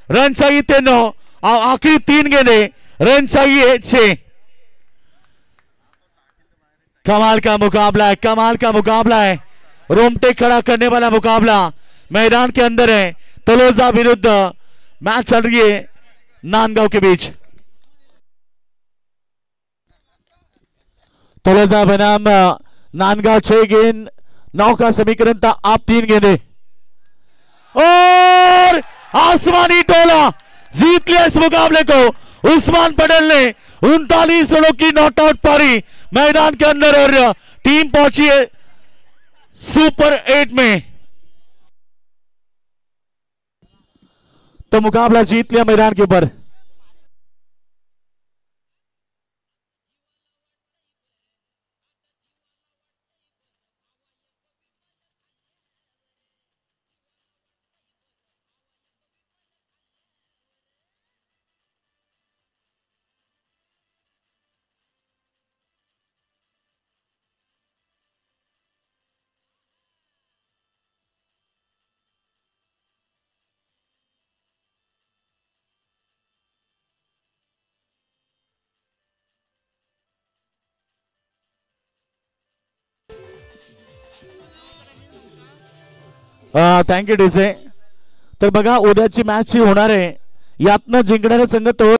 Speaker 2: रन चाहिए 3 और आखिरी 3 गेंदे रन चाहिए 6। कमाल का मुकाबला है, कमाल का मुकाबला है। रोमटे खड़ा करने वाला मुकाबला मैदान के अंदर है। तलोजा विरुद्ध मैच चल रही है नांदगांव के बीच। तलोजा बनाम नांदगांव 6 गेंद 9 का समीकरण था। आप 3 गेंदे और आसमानी टोला जीत लिया इस मुकाबले को। उस्मान पटेल ने 39 रनों की नॉट आउट पारी मैदान के अंदर और टीम पहुंची है सुपर 8 में। तो मुकाबला जीत लिया मैदान के ऊपर। Thank you DJ. तर बघा उद्याची मॅच ही होणार आहे, यातनं जिंकणारे संघ तो